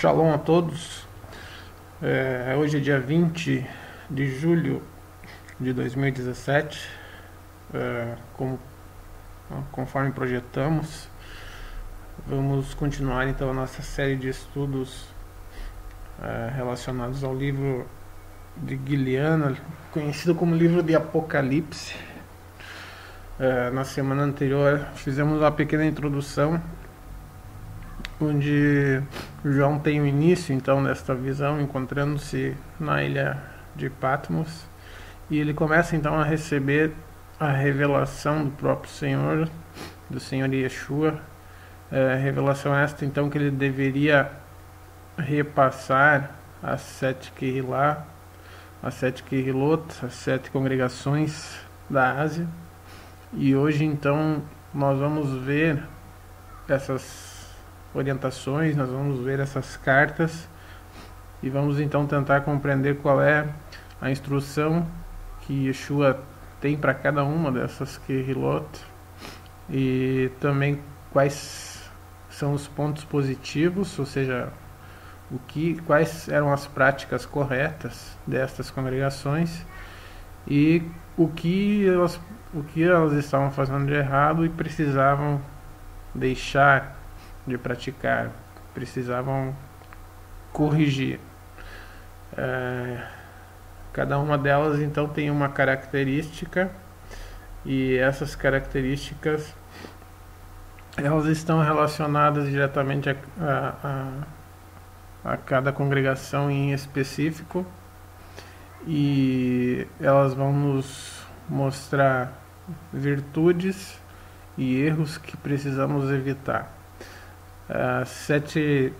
Shalom a todos. Hoje é dia 20 de julho de 2017. Conforme projetamos, vamos continuar então a nossa série de estudos relacionados ao livro de Giliana, conhecido como livro de Apocalipse. Na semana anterior fizemos uma pequena introdução, onde João tem o início então desta visão, encontrando-se na ilha de Patmos, e ele começa então a receber a revelação do próprio Senhor, do Senhor Yeshua, revelação esta então que ele deveria repassar as 7 Kehilá, as 7 Kehilot, as 7 congregações da Ásia. E hoje então nós vamos ver essas orientações, nós vamos ver essas cartas e vamos então tentar compreender qual é a instrução que Yeshua tem para cada uma dessas Kehilot e também quais são os pontos positivos, ou seja, quais eram as práticas corretas destas congregações e o que elas estavam fazendo de errado e precisavam deixar de praticar, precisavam corrigir. Cada uma delas então tem uma característica, e essas características elas estão relacionadas diretamente a cada congregação em específico, e elas vão nos mostrar virtudes e erros que precisamos evitar. As 7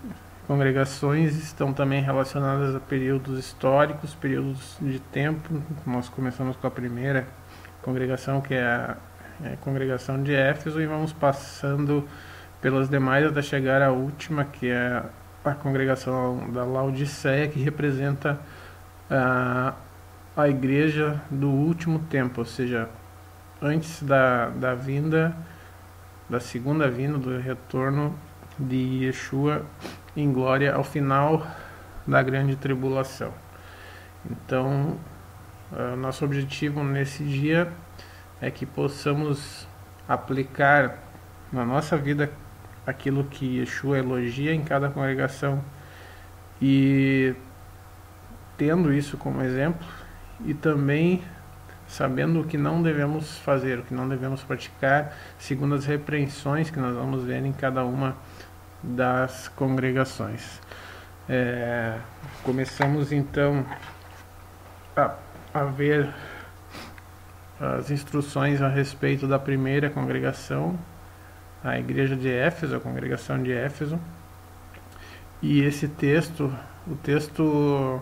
congregações estão também relacionadas a períodos históricos, períodos de tempo. Nós começamos com a primeira congregação, que é a congregação de Éfeso, e vamos passando pelas demais até chegar à última, que é a congregação da Laodiceia, que representa a igreja do último tempo, ou seja, antes da segunda vinda, do retorno de Yeshua em glória ao final da grande tribulação. Então, nosso objetivo nesse dia é que possamos aplicar na nossa vida aquilo que Yeshua elogia em cada congregação, e tendo isso como exemplo, e também sabendo o que não devemos fazer, o que não devemos praticar, segundo as repreensões que nós vamos ver em cada uma das congregações. Começamos então a ver as instruções a respeito da primeira congregação, a igreja de Éfeso, a congregação de Éfeso. E esse texto, o texto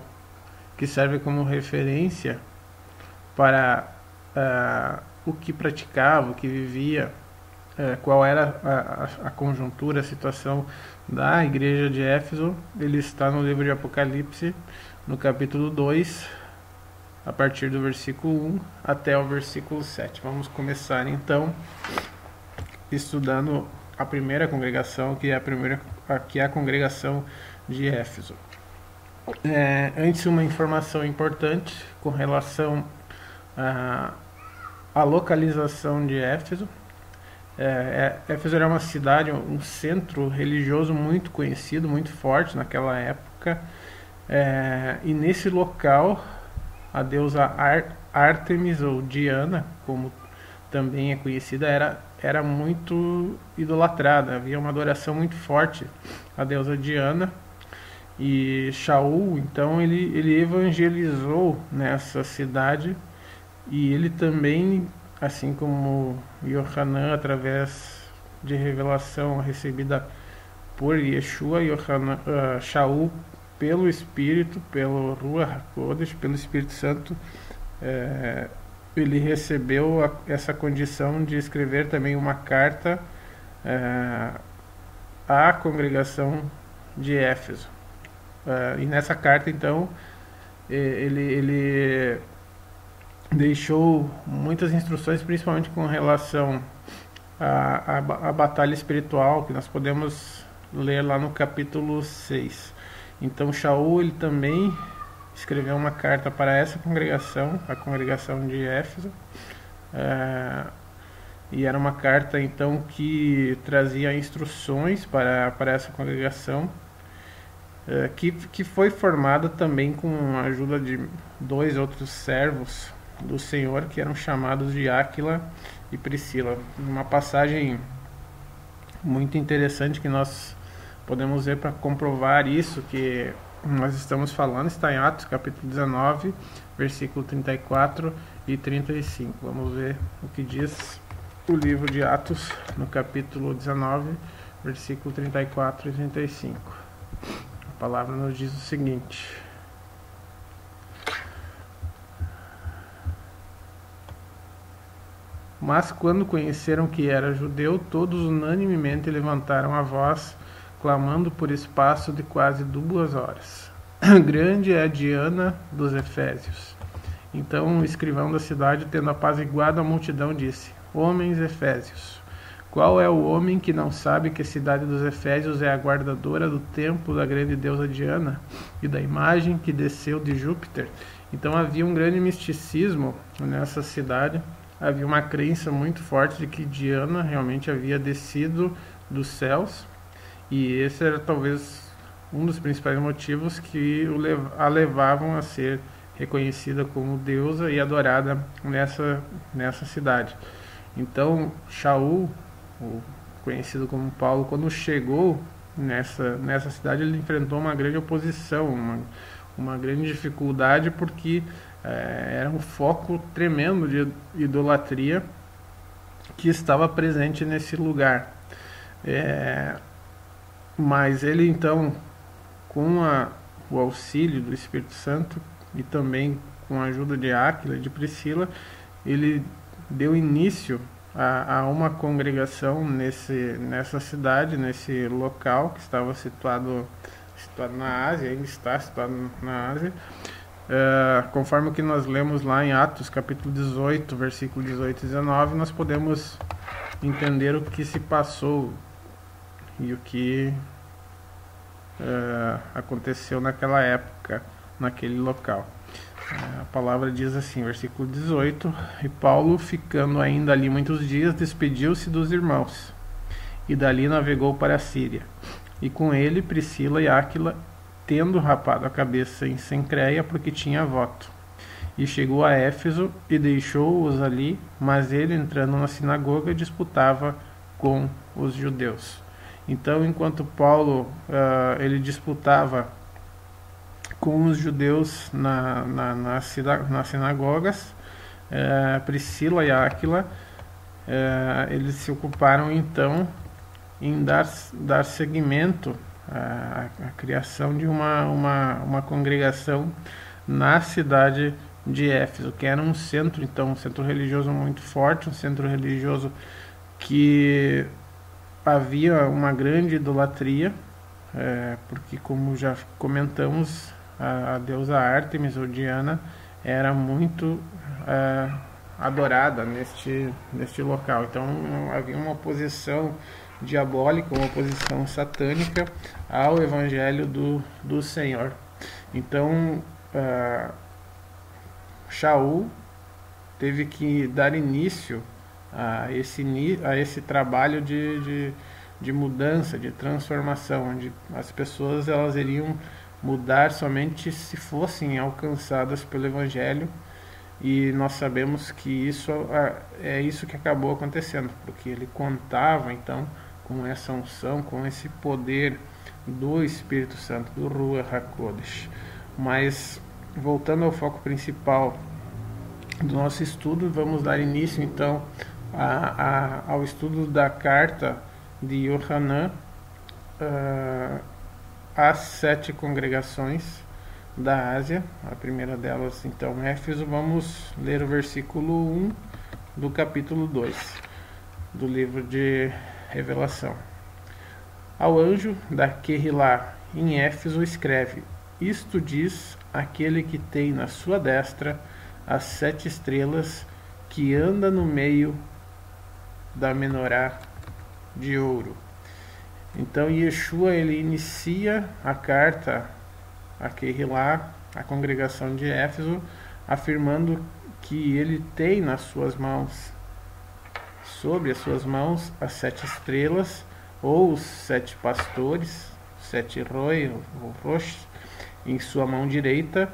que serve como referência para o que praticava, o que vivia, qual era a conjuntura, a situação da igreja de Éfeso, ele está no livro de Apocalipse, no capítulo 2, a partir do versículo 1 até o versículo 7. Vamos começar então estudando a primeira congregação, que é a congregação de Éfeso. Antes, uma informação importante com relação à localização de Éfeso. Éfeso era uma cidade, um centro religioso muito conhecido, muito forte naquela época, e nesse local a deusa Ártemis, ou Diana, como também é conhecida, era muito idolatrada. Havia uma adoração muito forte à deusa Diana. E Shaul, então, ele evangelizou nessa cidade, e ele também, assim como Yohanan, através de revelação recebida por Yeshua, Shaul, pelo Espírito, pelo Ruach HaKodesh, pelo Espírito Santo, ele recebeu essa condição de escrever também uma carta à congregação de Éfeso. E nessa carta, então, ele deixou muitas instruções, principalmente com relação à batalha espiritual, que nós podemos ler lá no capítulo 6. Então Shaul ele também escreveu uma carta para essa congregação, a congregação de Éfeso, e era uma carta então que trazia instruções para essa congregação, que foi formada também com a ajuda de 2 outros servos do Senhor, que eram chamados de Áquila e Priscila. Uma passagem muito interessante que nós podemos ver para comprovar isso que nós estamos falando, está em Atos capítulo 19, versículo 34 e 35. Vamos ver o que diz o livro de Atos no capítulo 19, versículo 34 e 35. A palavra nos diz o seguinte: mas quando conheceram que era judeu, todos unanimemente levantaram a voz, clamando por espaço de quase 2 horas. Grande é a Diana dos Efésios. Então o escrivão da cidade, tendo apaziguado a multidão, disse: Homens efésios, qual é o homem que não sabe que a cidade dos Efésios é a guardadora do templo da grande deusa Diana e da imagem que desceu de Júpiter? Então havia um grande misticismo nessa cidade. Havia uma crença muito forte de que Diana realmente havia descido dos céus, e esse era talvez um dos principais motivos que a levavam a ser reconhecida como deusa e adorada nessa cidade. Então Shaul, conhecido como Paulo, quando chegou nessa cidade, ele enfrentou uma grande oposição, uma grande dificuldade, porque era um foco tremendo de idolatria que estava presente nesse lugar. Mas ele então, com o auxílio do Espírito Santo e também com a ajuda de Áquila e de Priscila, ele deu início a uma congregação nessa cidade, nesse local que estava situado na Ásia, ainda está situado na Ásia. Conforme o que nós lemos lá em Atos capítulo 18, versículo 18 e 19, nós podemos entender o que se passou e o que aconteceu naquela época, naquele local. A palavra diz assim, versículo 18: E Paulo, ficando ainda ali muitos dias, despediu-se dos irmãos, e dali navegou para a Síria. E com ele Priscila e Áquila, tendo rapado a cabeça em Cencreia, porque tinha voto. E chegou a Éfeso e deixou-os ali, mas ele, entrando na sinagoga, disputava com os judeus. Então, enquanto Paulo ele disputava com os judeus nas sinagogas, Priscila e Áquila, eles se ocuparam então em dar seguimento à criação de uma congregação na cidade de Éfeso, que era um centro, então, um centro religioso muito forte, um centro religioso que havia uma grande idolatria, porque, como já comentamos, a deusa Ártemis ou Diana era muito adorada neste local. Então havia uma oposição diabólica, uma oposição satânica ao evangelho do Senhor. Então Shaul teve que dar início a esse trabalho de mudança, de transformação, onde as pessoas elas iriam mudar somente se fossem alcançadas pelo evangelho. E nós sabemos que isso é isso que acabou acontecendo, porque ele contava então com essa unção, com esse poder do Espírito Santo, do Ruach HaKodesh. Mas voltando ao foco principal do nosso estudo, vamos dar início então ao estudo da carta de Yohanan às 7 congregações da Ásia. A primeira delas, então, Éfeso. Vamos ler o versículo 1 do capítulo 2 do livro de Revelação. Ao anjo da Querrilá em Éfeso escreve: Isto diz aquele que tem na sua destra as 7 estrelas, que anda no meio da menorá de ouro. Então Yeshua ele inicia a carta a Kehilá, a congregação de Éfeso, afirmando que ele tem nas suas mãos, sobre as suas mãos, as 7 estrelas, ou os 7 pastores, 7 roi, ou rosh, em sua mão direita.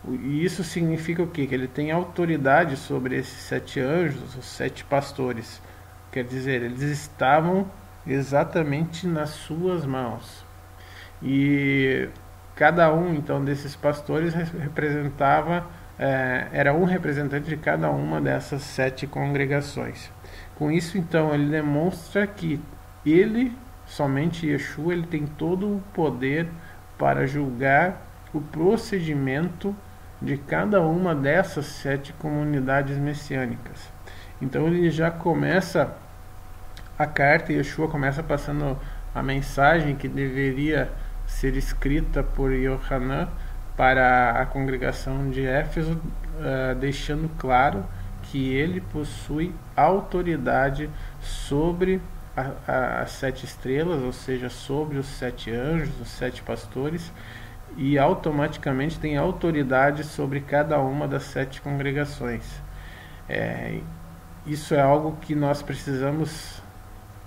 E isso significa o quê? Que ele tem autoridade sobre esses 7 anjos, os 7 pastores. Quer dizer, eles estavam exatamente nas suas mãos. E cada um, então, desses pastores representava, era um representante de cada uma dessas 7 congregações. Com isso, então, ele demonstra que ele, somente Yeshua, ele tem todo o poder para julgar o procedimento de cada uma dessas 7 comunidades messiânicas. Então ele já começa a carta, Yeshua começa passando a mensagem que deveria ser escrita por Yohanan para a congregação de Éfeso, deixando claro que ele possui autoridade sobre as 7 estrelas, ou seja, sobre os 7 anjos, os 7 pastores, e automaticamente tem autoridade sobre cada uma das 7 congregações. Isso é algo que nós precisamos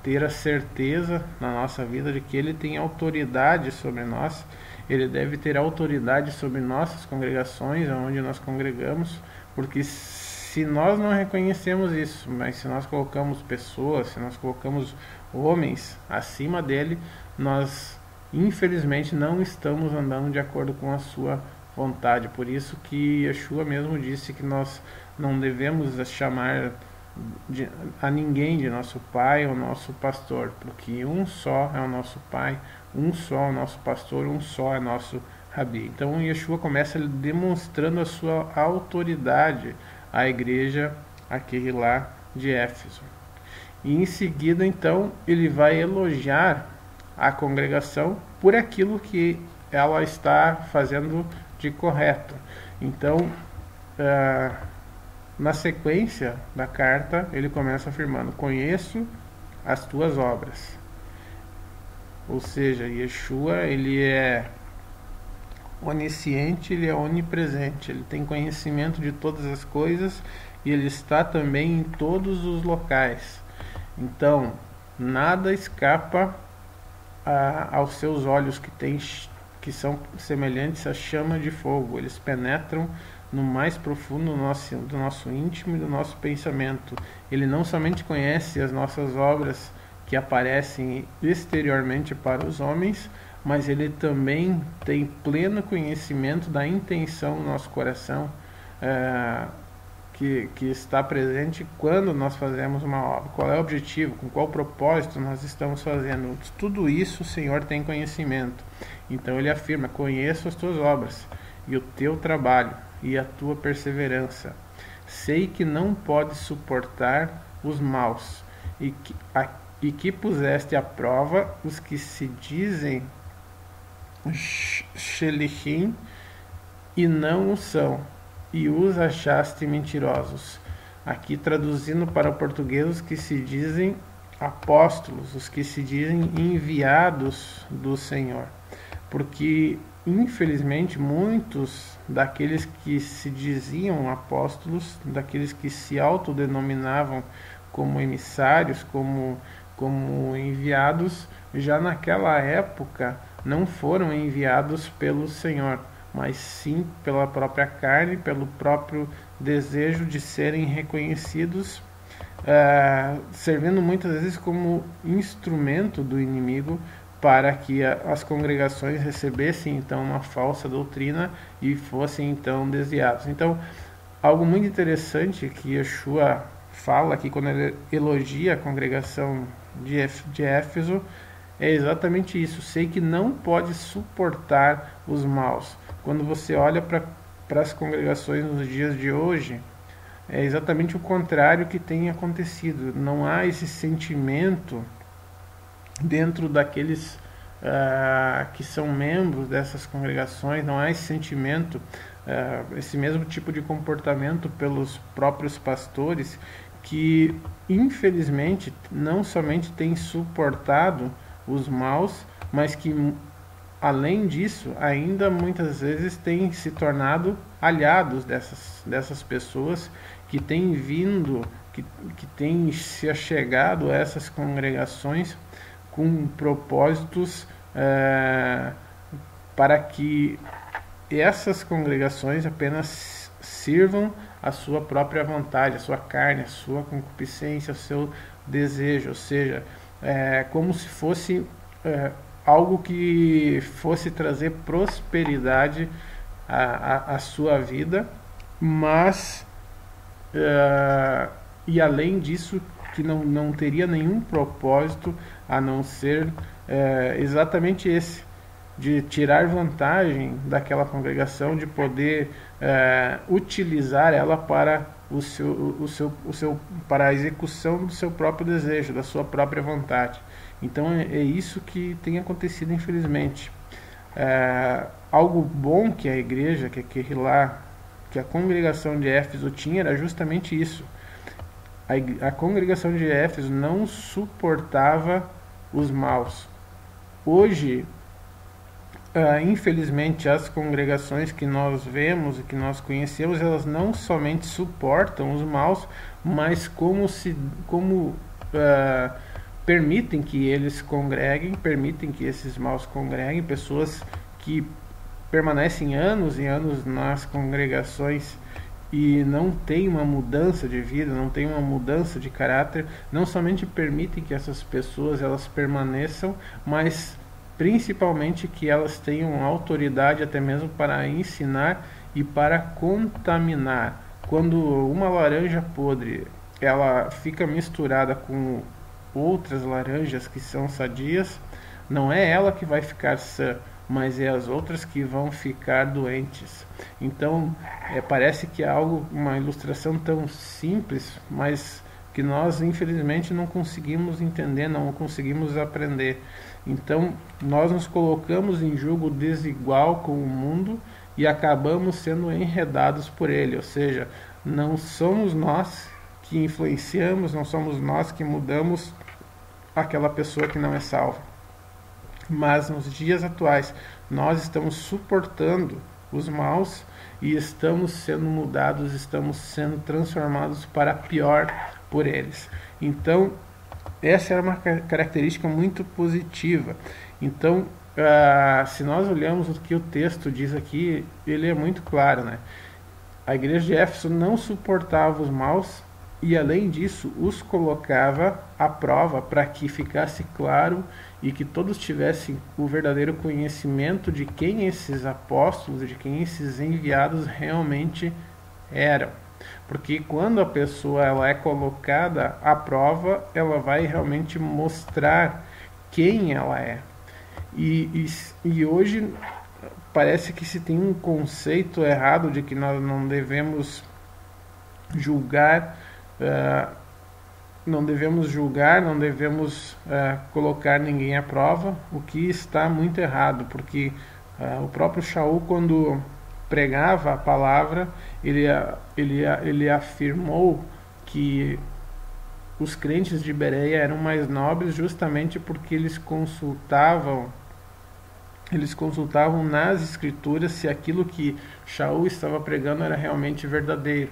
ter a certeza na nossa vida de que ele tem autoridade sobre nós. Ele deve ter autoridade sobre nossas congregações, onde nós congregamos, porque se nós não reconhecemos isso, mas se nós colocamos pessoas, se nós colocamos homens acima dele, nós infelizmente não estamos andando de acordo com a sua vontade. Por isso que Yeshua mesmo disse que nós não devemos chamar a ninguém de nosso pai ou nosso pastor, porque um só é o nosso pai, um só é o nosso pastor, um só é nosso rabi. Então Yeshua começa demonstrando a sua autoridade à igreja aqui lá de Éfeso. E em seguida, então, ele vai elogiar a congregação por aquilo que ela está fazendo de correto. Então, na sequência da carta, ele começa afirmando: conheço as tuas obras. Ou seja, Yeshua, ele é onisciente, ele é onipresente, ele tem conhecimento de todas as coisas e ele está também em todos os locais. Então, nada escapa aos seus olhos que são semelhantes a chama de fogo. Eles penetram no mais profundo do nosso íntimo e do nosso pensamento. Ele não somente conhece as nossas obras que aparecem exteriormente para os homens, mas ele também tem pleno conhecimento da intenção do nosso coração, que está presente quando nós fazemos uma obra. Qual é o objetivo, com qual propósito nós estamos fazendo. Tudo isso o Senhor tem conhecimento. Então ele afirma: conheço as tuas obras e o teu trabalho e a tua perseverança. Sei que não podes suportar os maus e que puseste à prova os que se dizem Shelichim e não o são, e os achaste mentirosos. Aqui traduzindo para o português, os que se dizem apóstolos, os que se dizem enviados do Senhor. Porque, infelizmente, muitos daqueles que se diziam apóstolos, daqueles que se autodenominavam como emissários, como enviados, já naquela época não foram enviados pelo Senhor, mas sim pela própria carne, pelo próprio desejo de serem reconhecidos, servindo muitas vezes como instrumento do inimigo para que as congregações recebessem então uma falsa doutrina e fossem então desviados. Então, algo muito interessante que Yeshua fala aqui quando ele elogia a congregação de Éfeso é exatamente isso: sei que não pode suportar os maus. Quando você olha para as congregações nos dias de hoje, é exatamente o contrário que tem acontecido. Não há esse sentimento dentro daqueles que são membros dessas congregações, não há esse sentimento, esse mesmo tipo de comportamento pelos próprios pastores, que infelizmente não somente tem suportado os maus, mas que além disso ainda muitas vezes têm se tornado aliados dessas pessoas que têm vindo, que têm se achegado a essas congregações com propósitos para que essas congregações apenas sirvam a sua própria vontade, a sua carne, a sua concupiscência, o seu desejo, ou seja, como se fosse algo que fosse trazer prosperidade à sua vida, mas e além disso que não teria nenhum propósito a não ser exatamente esse, de tirar vantagem daquela congregação, de poder utilizar ela para para a execução do seu próprio desejo, da sua própria vontade. Então é isso que tem acontecido, infelizmente. Algo bom que a igreja, que a congregação de Éfeso tinha, era justamente isso. A congregação de Éfeso não suportava os maus. Hoje, infelizmente, as congregações que nós vemos e que nós conhecemos, elas não somente suportam os maus, mas permitem que eles congreguem, permitem que esses maus congreguem, pessoas que permanecem anos e anos nas congregações e não tem uma mudança de vida, não tem uma mudança de caráter, não somente permitem que essas pessoas elas permaneçam, mas principalmente que elas tenham autoridade até mesmo para ensinar e para contaminar. Quando uma laranja podre ela fica misturada com outras laranjas que são sadias, não é ela que vai ficar sã, mas é as outras que vão ficar doentes. Então parece que é uma ilustração tão simples, mas que nós infelizmente não conseguimos entender, não conseguimos aprender. Então nós nos colocamos em julgo desigual com o mundo e acabamos sendo enredados por ele, ou seja, não somos nós que influenciamos, não somos nós que mudamos aquela pessoa que não é salva. Mas nos dias atuais nós estamos suportando os maus e estamos sendo mudados, estamos sendo transformados para pior por eles. Então essa era uma característica muito positiva. Então se nós olhamos o que o texto diz aqui, ele é muito claro, né? A igreja de Éfeso não suportava os maus e além disso os colocava à prova para que ficasse claro e que todos tivessem o verdadeiro conhecimento de quem esses apóstolos, de quem esses enviados realmente eram. Porque quando a pessoa ela é colocada à prova, ela vai realmente mostrar quem ela é. E hoje parece que se tem um conceito errado de que nós não devemos julgar, não devemos colocar ninguém à prova, o que está muito errado, porque o próprio Shaul, quando pregava a palavra, ele afirmou que os crentes de Bereia eram mais nobres justamente porque eles consultavam nas escrituras se aquilo que Shaul estava pregando era realmente verdadeiro.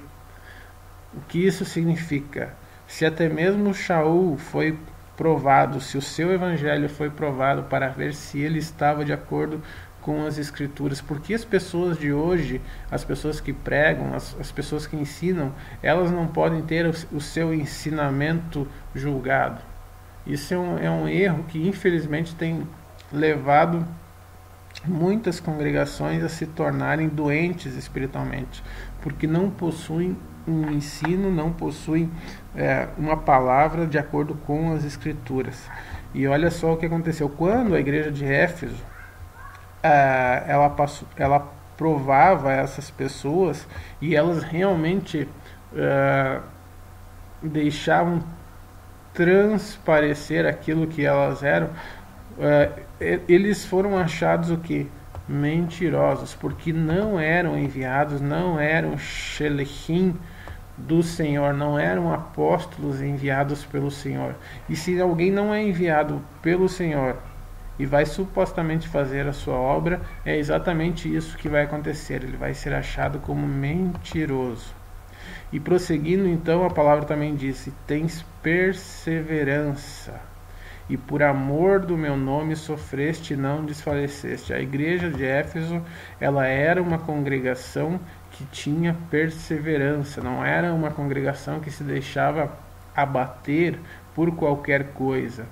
O que isso significa? Se até mesmo Shaul foi provado, se o seu evangelho foi provado para ver se ele estava de acordo com as escrituras, porque as pessoas de hoje, as pessoas que pregam, as pessoas que ensinam, elas não podem ter o seu ensinamento julgado. Isso é um erro que infelizmente tem levado muitas congregações a se tornarem doentes espiritualmente, porque não possuem um ensino, não possuem uma palavra de acordo com as escrituras. E olha só o que aconteceu. Quando a igreja de Éfeso ela provava essas pessoas e elas realmente deixavam transparecer aquilo que elas eram, eles foram achados o que? Mentirosos, porque não eram enviados, não eram shelechim do Senhor, não eram apóstolos enviados pelo Senhor. E se alguém não é enviado pelo Senhor e vai supostamente fazer a sua obra, é exatamente isso que vai acontecer. Ele vai ser achado como mentiroso. E prosseguindo, então, a palavra também disse: tens perseverança, e por amor do meu nome sofreste e não desfaleceste. A igreja de Éfeso, ela era uma congregação que tinha perseverança, não era uma congregação que se deixava abater por qualquer coisa.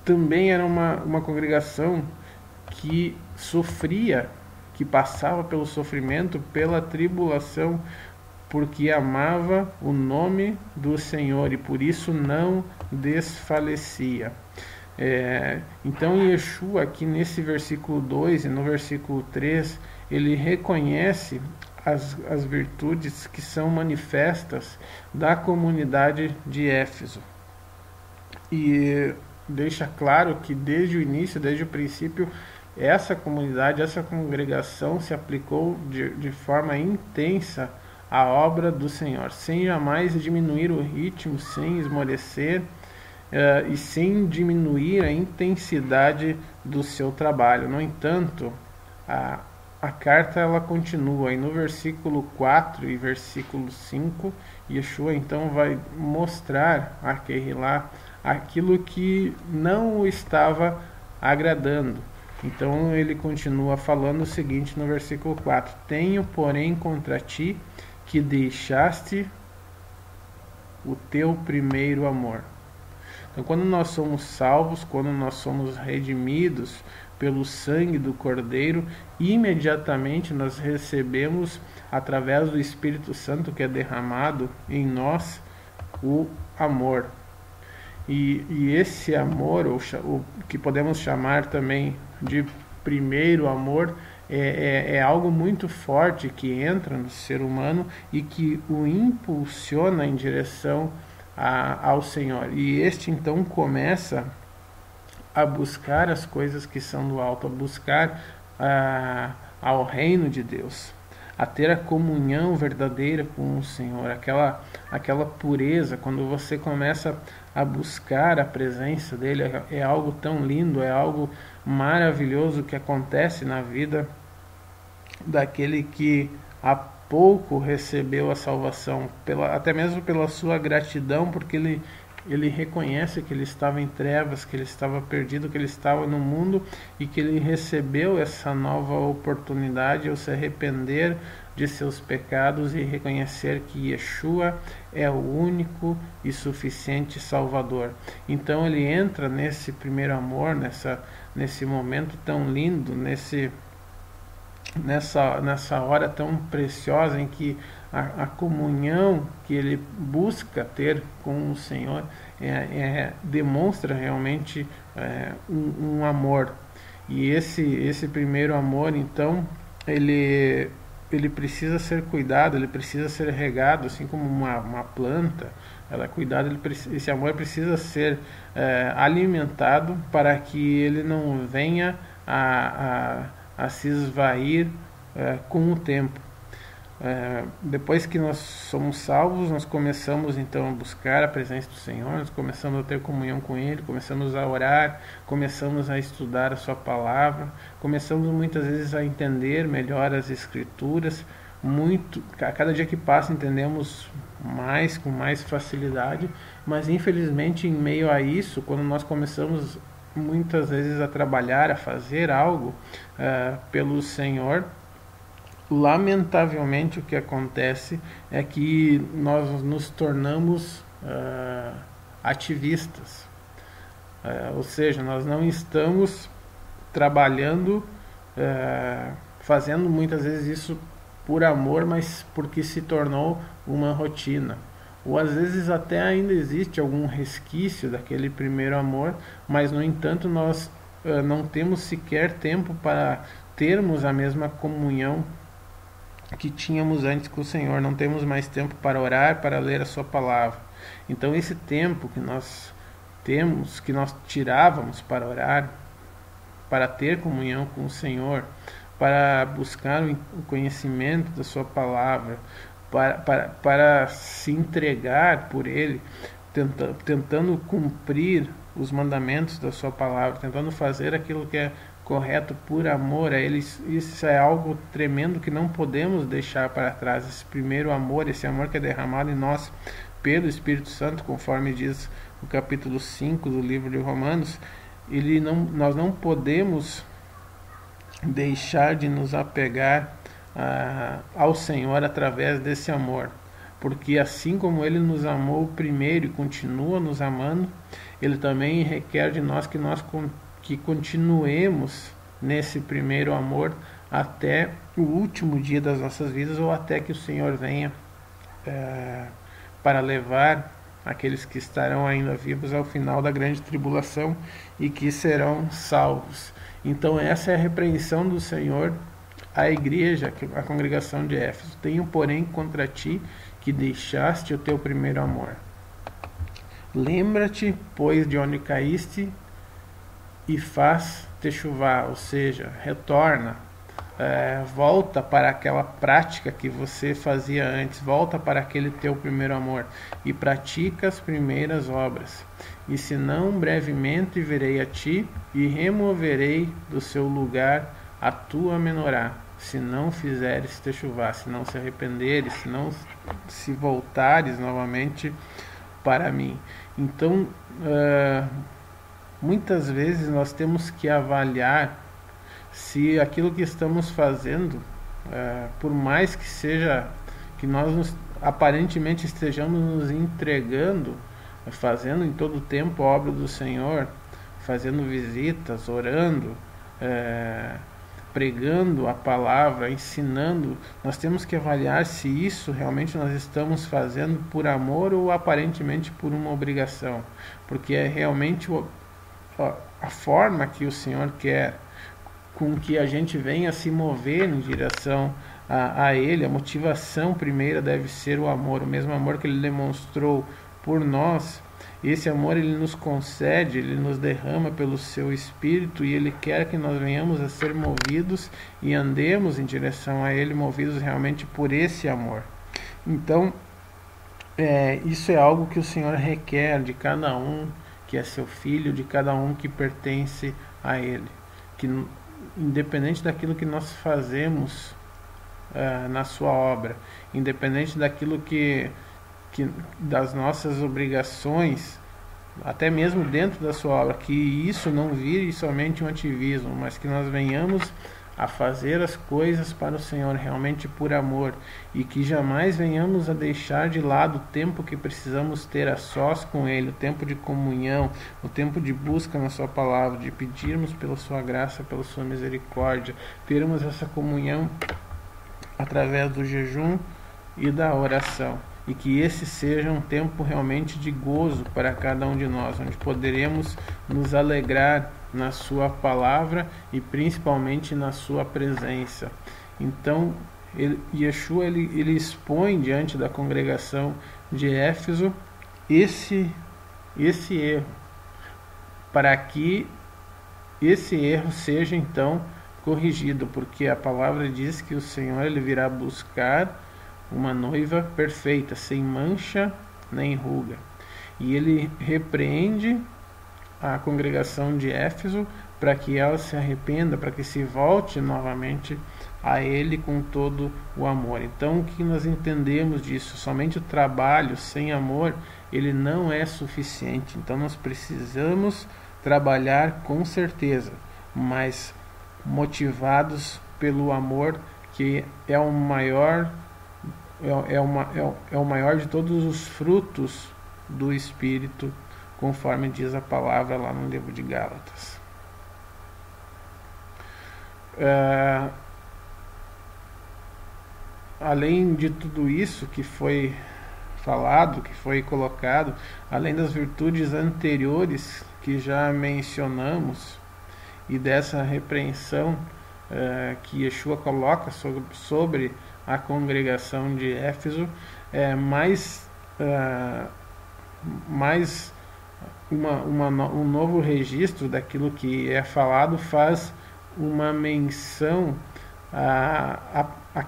Também era uma congregação que sofria, que passava pelo sofrimento, pela tribulação, porque amava o nome do Senhor e por isso não desfalecia. Então Yeshua aqui nesse versículo 2 e no versículo 3, ele reconhece as virtudes que são manifestas da comunidade de Éfeso. E deixa claro que desde o início, desde o princípio, essa comunidade, essa congregação se aplicou de forma intensa à obra do Senhor, sem jamais diminuir o ritmo, sem esmorecer e sem diminuir a intensidade do seu trabalho. No entanto, a carta ela continua, e no versículo 4 e versículo 5, Yeshua então vai mostrar a Kehilá aquilo que não o estava agradando. Então ele continua falando o seguinte no versículo 4: tenho, porém, contra ti que deixaste o teu primeiro amor. Então, quando nós somos salvos, quando nós somos redimidos pelo sangue do Cordeiro, imediatamente nós recebemos, através do Espírito Santo que é derramado em nós, o amor. E esse amor, o que podemos chamar também de primeiro amor, é algo muito forte que entra no ser humano e que o impulsiona em direção ao Senhor. E este então começa a buscar as coisas que são do alto, a buscar ao reino de Deus, a ter a comunhão verdadeira com o Senhor, aquela pureza. Quando você começa a buscar a presença dele, é algo tão lindo, é algo maravilhoso que acontece na vida daquele que há pouco recebeu a salvação, até mesmo pela sua gratidão, porque ele reconhece que ele estava em trevas, que ele estava perdido, que ele estava no mundo e que ele recebeu essa nova oportunidade ao se arrepender de seus pecados e reconhecer que Yeshua é o único e suficiente Salvador. Então ele entra nesse primeiro amor, nesse momento tão lindo, nessa hora tão preciosa em que a comunhão que ele busca ter com o Senhor demonstra realmente um amor. E esse primeiro amor, então, ele precisa ser cuidado, ele precisa ser regado, assim como uma planta, ela é cuidada. Esse amor precisa ser alimentado para que ele não venha a se esvair com o tempo. Depois que nós somos salvos, nós começamos então a buscar a presença do Senhor, nós começamos a ter comunhão com Ele, começamos a orar, começamos a estudar a Sua Palavra, começamos muitas vezes a entender melhor as Escrituras. A cada dia que passa entendemos mais, com mais facilidade, mas infelizmente em meio a isso, quando nós começamos muitas vezes a trabalhar, a fazer algo pelo Senhor, lamentavelmente o que acontece é que nós nos tornamos ativistas, ou seja, nós não estamos trabalhando, fazendo muitas vezes isso por amor, mas porque se tornou uma rotina. Ou às vezes até ainda existe algum resquício daquele primeiro amor, mas no entanto nós não temos sequer tempo para termos a mesma comunhão que tínhamos antes com o Senhor. Não temos mais tempo para orar, para ler a Sua Palavra. Então esse tempo que nós temos, que nós tirávamos para orar, para ter comunhão com o Senhor, para buscar o conhecimento da Sua Palavra, para se entregar por Ele, tentando cumprir os mandamentos da sua palavra, tentando fazer aquilo que é correto por amor a Ele. Isso é algo tremendo que não podemos deixar para trás. Esse primeiro amor, esse amor que é derramado em nós pelo Espírito Santo, conforme diz o capítulo 5 do livro de Romanos, nós não podemos deixar de nos apegar ao Senhor através desse amor, porque assim como Ele nos amou primeiro e continua nos amando, Ele também requer de nós que continuemos nesse primeiro amor até o último dia das nossas vidas, ou até que o Senhor venha para levar aqueles que estarão ainda vivos ao final da grande tribulação e que serão salvos. Então essa é a repreensão do Senhor à igreja, a congregação de Éfeso. Tenho, porém, contra ti que deixaste o teu primeiro amor. Lembra-te, pois, de onde caíste e faz techuvá, ou seja, retorna, volta para aquela prática que você fazia antes, volta para aquele teu primeiro amor e pratica as primeiras obras. E se não, brevemente virei a ti e removerei do seu lugar a tua menorá, se não fizeres techuvá, se não se arrependeres, se não se voltares novamente para mim. Então, muitas vezes nós temos que avaliar se aquilo que estamos fazendo, por mais que seja que nós aparentemente estejamos nos entregando, fazendo em todo o tempo a obra do Senhor, fazendo visitas, orando, pregando a palavra, ensinando, nós temos que avaliar se isso realmente nós estamos fazendo por amor ou aparentemente por uma obrigação, porque é realmente a forma que o Senhor quer com que a gente venha se mover em direção a Ele. A motivação primeira deve ser o amor, o mesmo amor que Ele demonstrou por nós. Esse amor Ele nos concede, Ele nos derrama pelo seu Espírito, e Ele quer que nós venhamos a ser movidos e andemos em direção a Ele, movidos realmente por esse amor. Então, isso é algo que o Senhor requer de cada um que é seu filho, de cada um que pertence a Ele, que independente daquilo que nós fazemos na sua obra, independente daquilo que das nossas obrigações, até mesmo dentro da sua obra, que isso não vire somente um ativismo, mas que nós venhamos a fazer as coisas para o Senhor realmente por amor, e que jamais venhamos a deixar de lado o tempo que precisamos ter a sós com Ele, o tempo de comunhão, o tempo de busca na sua palavra, de pedirmos pela sua graça, pela sua misericórdia, termos essa comunhão através do jejum e da oração, e que esse seja um tempo realmente de gozo para cada um de nós, onde poderemos nos alegrar na sua palavra e principalmente na sua presença. Então, Yeshua ele expõe diante da congregação de Éfeso esse erro, para que esse erro seja então corrigido, porque a palavra diz que o Senhor ele virá buscar uma noiva perfeita, sem mancha nem ruga. E ele repreende a congregação de Éfeso para que ela se arrependa, para que se volte novamente a Ele com todo o amor. Então, o que nós entendemos disso? Somente o trabalho sem amor, ele não é suficiente. Então, nós precisamos trabalhar com certeza, mas motivados pelo amor, que é o maior o maior de todos os frutos do Espírito, conforme diz a palavra lá no livro de Gálatas. Além de tudo isso que foi falado, que foi colocado, além das virtudes anteriores que já mencionamos e dessa repreensão que Yeshua coloca sobre a congregação de Éfeso, mais um novo registro daquilo que é falado faz uma menção à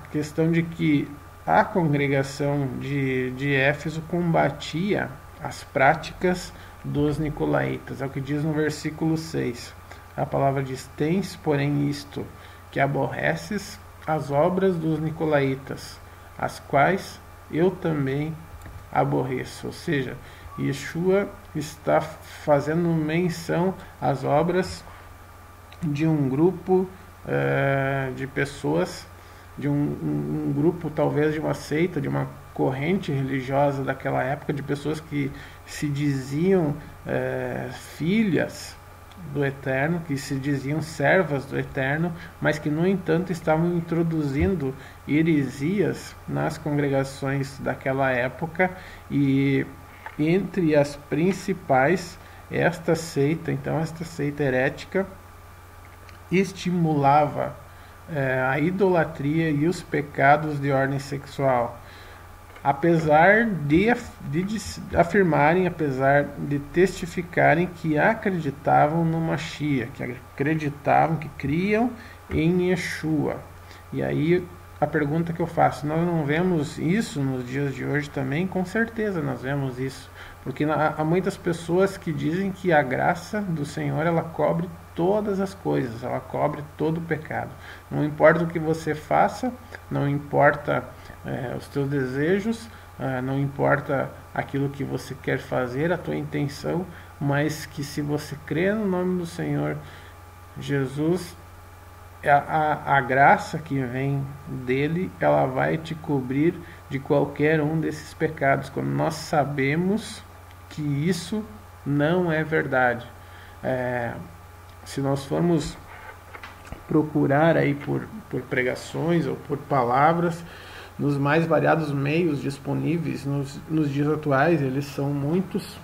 questão de que a congregação de Éfeso combatia as práticas dos nicolaítas. É o que diz no versículo 6. A palavra diz: tens, porém, isto, que aborreces as obras dos nicolaítas, as quais eu também aborreço. Ou seja, Yeshua está fazendo menção às obras de um grupo de pessoas, de um grupo talvez de uma seita, de uma corrente religiosa daquela época, de pessoas que se diziam filhas do Eterno, que se diziam servas do Eterno, mas que no entanto estavam introduzindo heresias nas congregações daquela época, e entre as principais, esta seita herética estimulava a idolatria e os pecados de ordem sexual, apesar de afirmarem, apesar de testificarem que acreditavam no Mashiach, que acreditavam, que criam em Yeshua. E aí a pergunta que eu faço: nós não vemos isso nos dias de hoje também? Com certeza nós vemos isso, porque há muitas pessoas que dizem que a graça do Senhor, ela cobre todas as coisas, ela cobre todo o pecado. Não importa o que você faça, não importa os teus desejos, não importa aquilo que você quer fazer, a tua intenção, mas que se você crê no nome do Senhor Jesus, a graça que vem dele, ela vai te cobrir de qualquer um desses pecados, quando nós sabemos que isso não é verdade. Se nós formos procurar aí por pregações ou por palavras, nos mais variados meios disponíveis nos dias atuais, eles são muitos,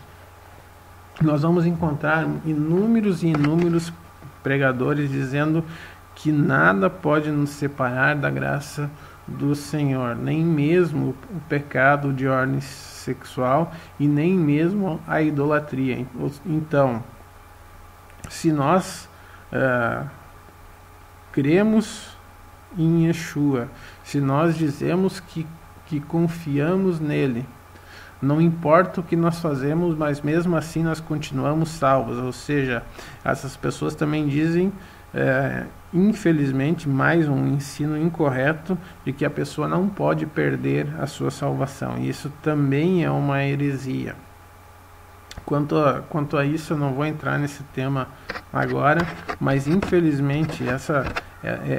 nós vamos encontrar inúmeros e inúmeros pregadores dizendo que nada pode nos separar da graça do Senhor, nem mesmo o pecado de ordem sexual e nem mesmo a idolatria. Então, se nós cremos em Yeshua, se nós dizemos que confiamos nele, não importa o que nós fazemos, mas mesmo assim nós continuamos salvos. Ou seja, essas pessoas também dizem, infelizmente, mais um ensino incorreto de que a pessoa não pode perder a sua salvação. E isso também é uma heresia. Quanto a isso, eu não vou entrar nesse tema agora, mas infelizmente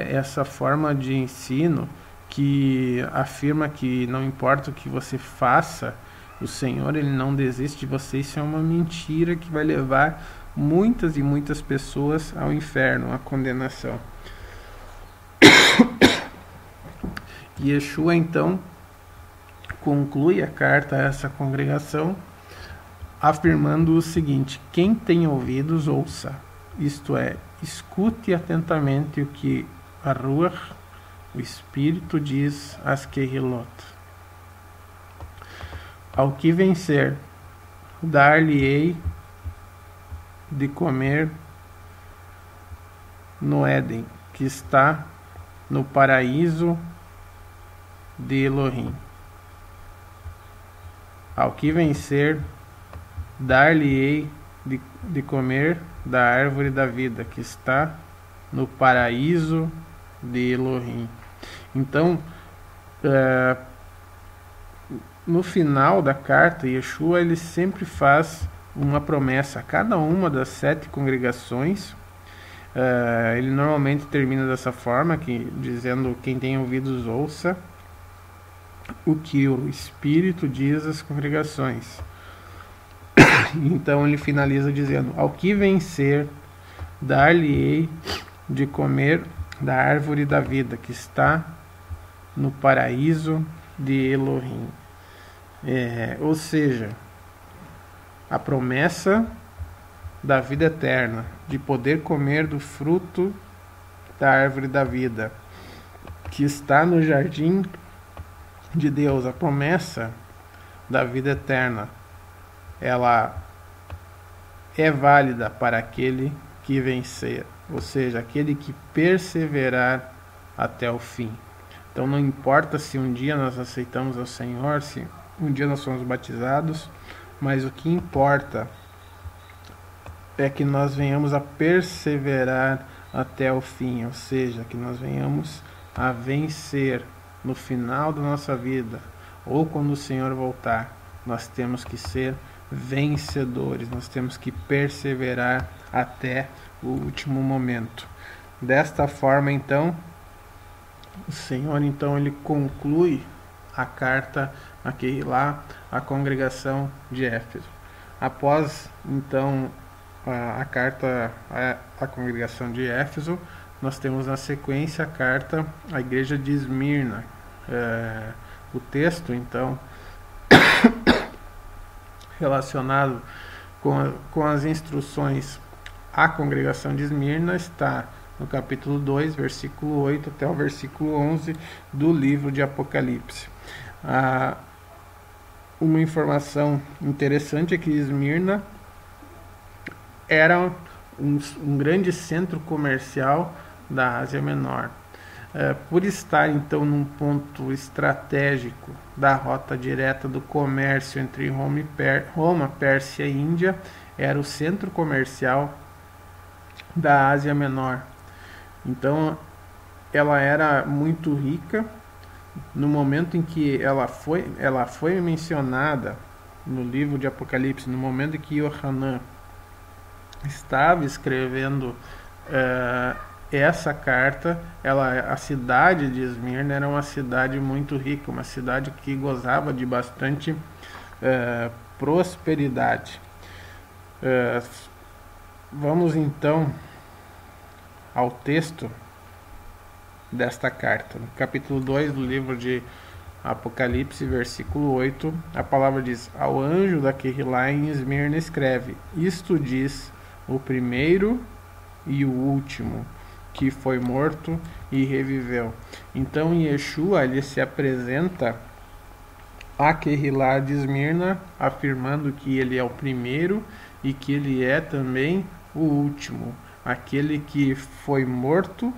essa forma de ensino que afirma que não importa o que você faça, o Senhor, ele não desiste de você, isso é uma mentira que vai levar muitas e muitas pessoas ao inferno, à condenação. E Yeshua então conclui a carta a essa congregação afirmando o seguinte: quem tem ouvidos, ouça, isto é, escute atentamente o que a Ruach, o Espírito, diz às Kehilot. Ao que vencer, dar-lhe-ei de comer no Éden, que está no paraíso de Elohim. Ao que vencer, dar-lhe-ei de comer da árvore da vida, que está no paraíso de Elohim. Então, no final da carta, Yeshua ele sempre faz uma promessa a cada uma das 7 congregações. Ele normalmente termina dessa forma, dizendo: quem tem ouvidos, ouça o que o Espírito diz às congregações. Então ele finaliza dizendo: ao que vencer, dar-lhe-ei de comer da árvore da vida, que está no paraíso de Elohim. Ou seja, a promessa da vida eterna, de poder comer do fruto da árvore da vida, que está no jardim de Deus. A promessa da vida eterna, ela é válida para aquele que vencer, ou seja, aquele que perseverar até o fim. Então não importa se um dia nós aceitamos ao Senhor, se um dia nós somos batizados, mas o que importa é que nós venhamos a perseverar até o fim, ou seja, que nós venhamos a vencer no final da nossa vida, ou quando o Senhor voltar. Nós temos que ser vencedores, nós temos que perseverar até o último momento. Desta forma, então, o Senhor, então, ele conclui a carta aqui lá, a congregação de Éfeso. Após, então, a carta à congregação de Éfeso, nós temos na sequência a carta à igreja de Esmirna. O texto, então, relacionado com as instruções à congregação de Esmirna está no capítulo 2, versículo 8 até o versículo 11 do livro de Apocalipse. Uma informação interessante é que Esmirna era um grande centro comercial da Ásia Menor. Por estar então num ponto estratégico da rota direta do comércio entre Roma, Pérsia e Índia, era o centro comercial da Ásia Menor. Então ela era muito rica. No momento em que ela foi mencionada no livro de Apocalipse, no momento em que Yohanan estava escrevendo essa carta, a cidade de Esmirna era uma cidade muito rica, uma cidade que gozava de bastante prosperidade. Vamos então ao texto desta carta. No capítulo 2 do livro de Apocalipse, versículo 8, a palavra diz: ao anjo daquele lá em Esmirna escreve: isto diz o primeiro e o último, que foi morto e reviveu. Então Yeshua, ele se apresenta àquele lá de Esmirna, afirmando que ele é o primeiro e que ele é também o último, aquele que foi morto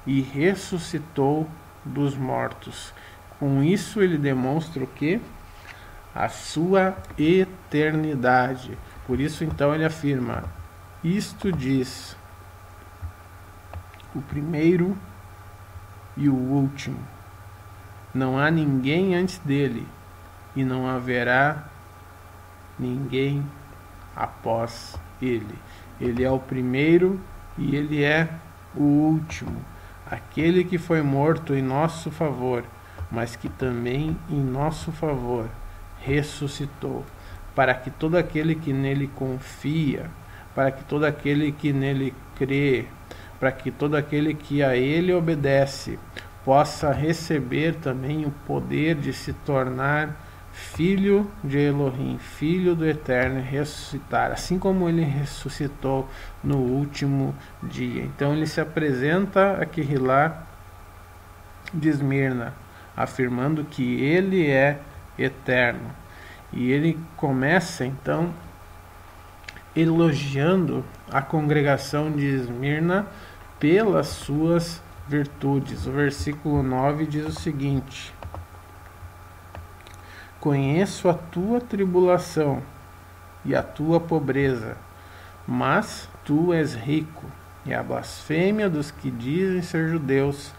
e ressuscitou dos mortos. Com isso ele demonstra o quê? A sua eternidade. Por isso então ele afirma: isto diz o primeiro e o último. Não há ninguém antes dele, e não haverá ninguém após ele. Ele é o primeiro e ele é o último, aquele que foi morto em nosso favor, mas que também em nosso favor ressuscitou, para que todo aquele que nele confia, para que todo aquele que nele crê, para que todo aquele que a ele obedece possa receber também o poder de se tornar filho de Elohim, filho do Eterno, e ressuscitar, assim como ele ressuscitou no último dia. Então ele se apresenta aqui lá de Esmirna, afirmando que ele é eterno. E ele começa então elogiando a congregação de Esmirna pelas suas virtudes. O versículo 9 diz o seguinte: conheço a tua tribulação e a tua pobreza, mas tu és rico, e a blasfêmia dos que dizem ser judeus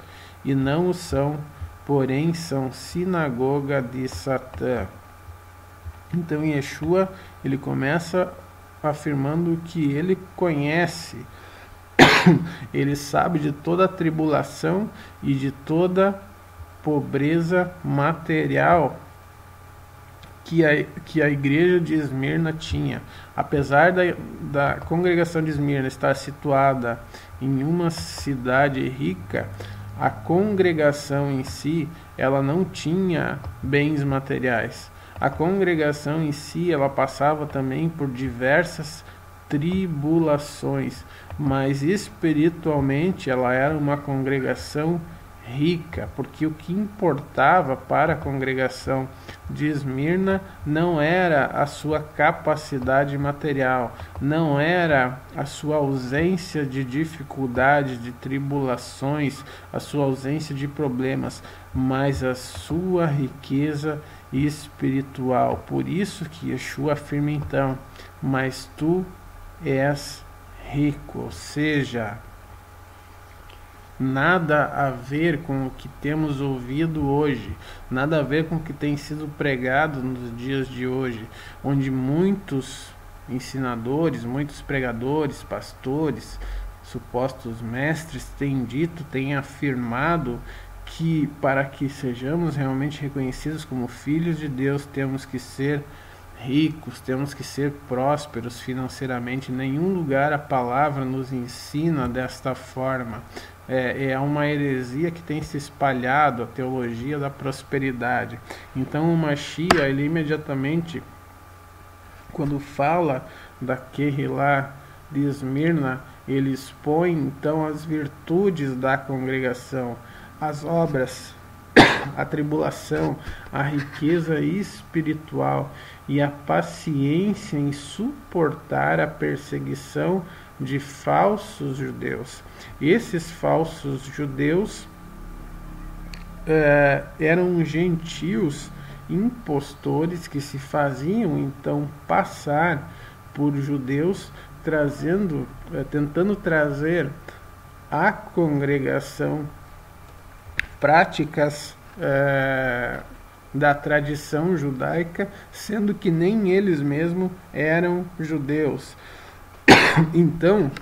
e não o são, porém são sinagoga de Satã. Então Yeshua, ele começa afirmando que ele conhece, ele sabe de toda a tribulação e de toda pobreza material que a igreja de Esmirna tinha. Apesar da congregação de Esmirna estar situada em uma cidade rica, a congregação em si, ela não tinha bens materiais. A congregação em si, ela passava também por diversas tribulações, mas espiritualmente ela era uma congregação rica, porque o que importava para a congregação de Esmirna não era a sua capacidade material, não era a sua ausência de dificuldades, de tribulações, a sua ausência de problemas, mas a sua riqueza espiritual. Por isso que Yeshua afirma então: mas tu és rico, ou seja, nada a ver com o que temos ouvido hoje, nada a ver com o que tem sido pregado nos dias de hoje, onde muitos ensinadores, muitos pregadores, pastores, supostos mestres têm dito, têm afirmado que para que sejamos realmente reconhecidos como filhos de Deus, temos que ser ricos, temos que ser prósperos financeiramente. Em nenhum lugar a palavra nos ensina desta forma. É uma heresia que tem se espalhado, a teologia da prosperidade. Então o Mashiach, ele imediatamente, quando fala da Kehilá de Esmirna, ele expõe então as virtudes da congregação, as obras, a tribulação, a riqueza espiritual e a paciência em suportar a perseguição de falsos judeus. Esses falsos judeus eram gentios impostores que se faziam então passar por judeus, tentando trazer à congregação práticas da tradição judaica, sendo que nem eles mesmos eram judeus. Então,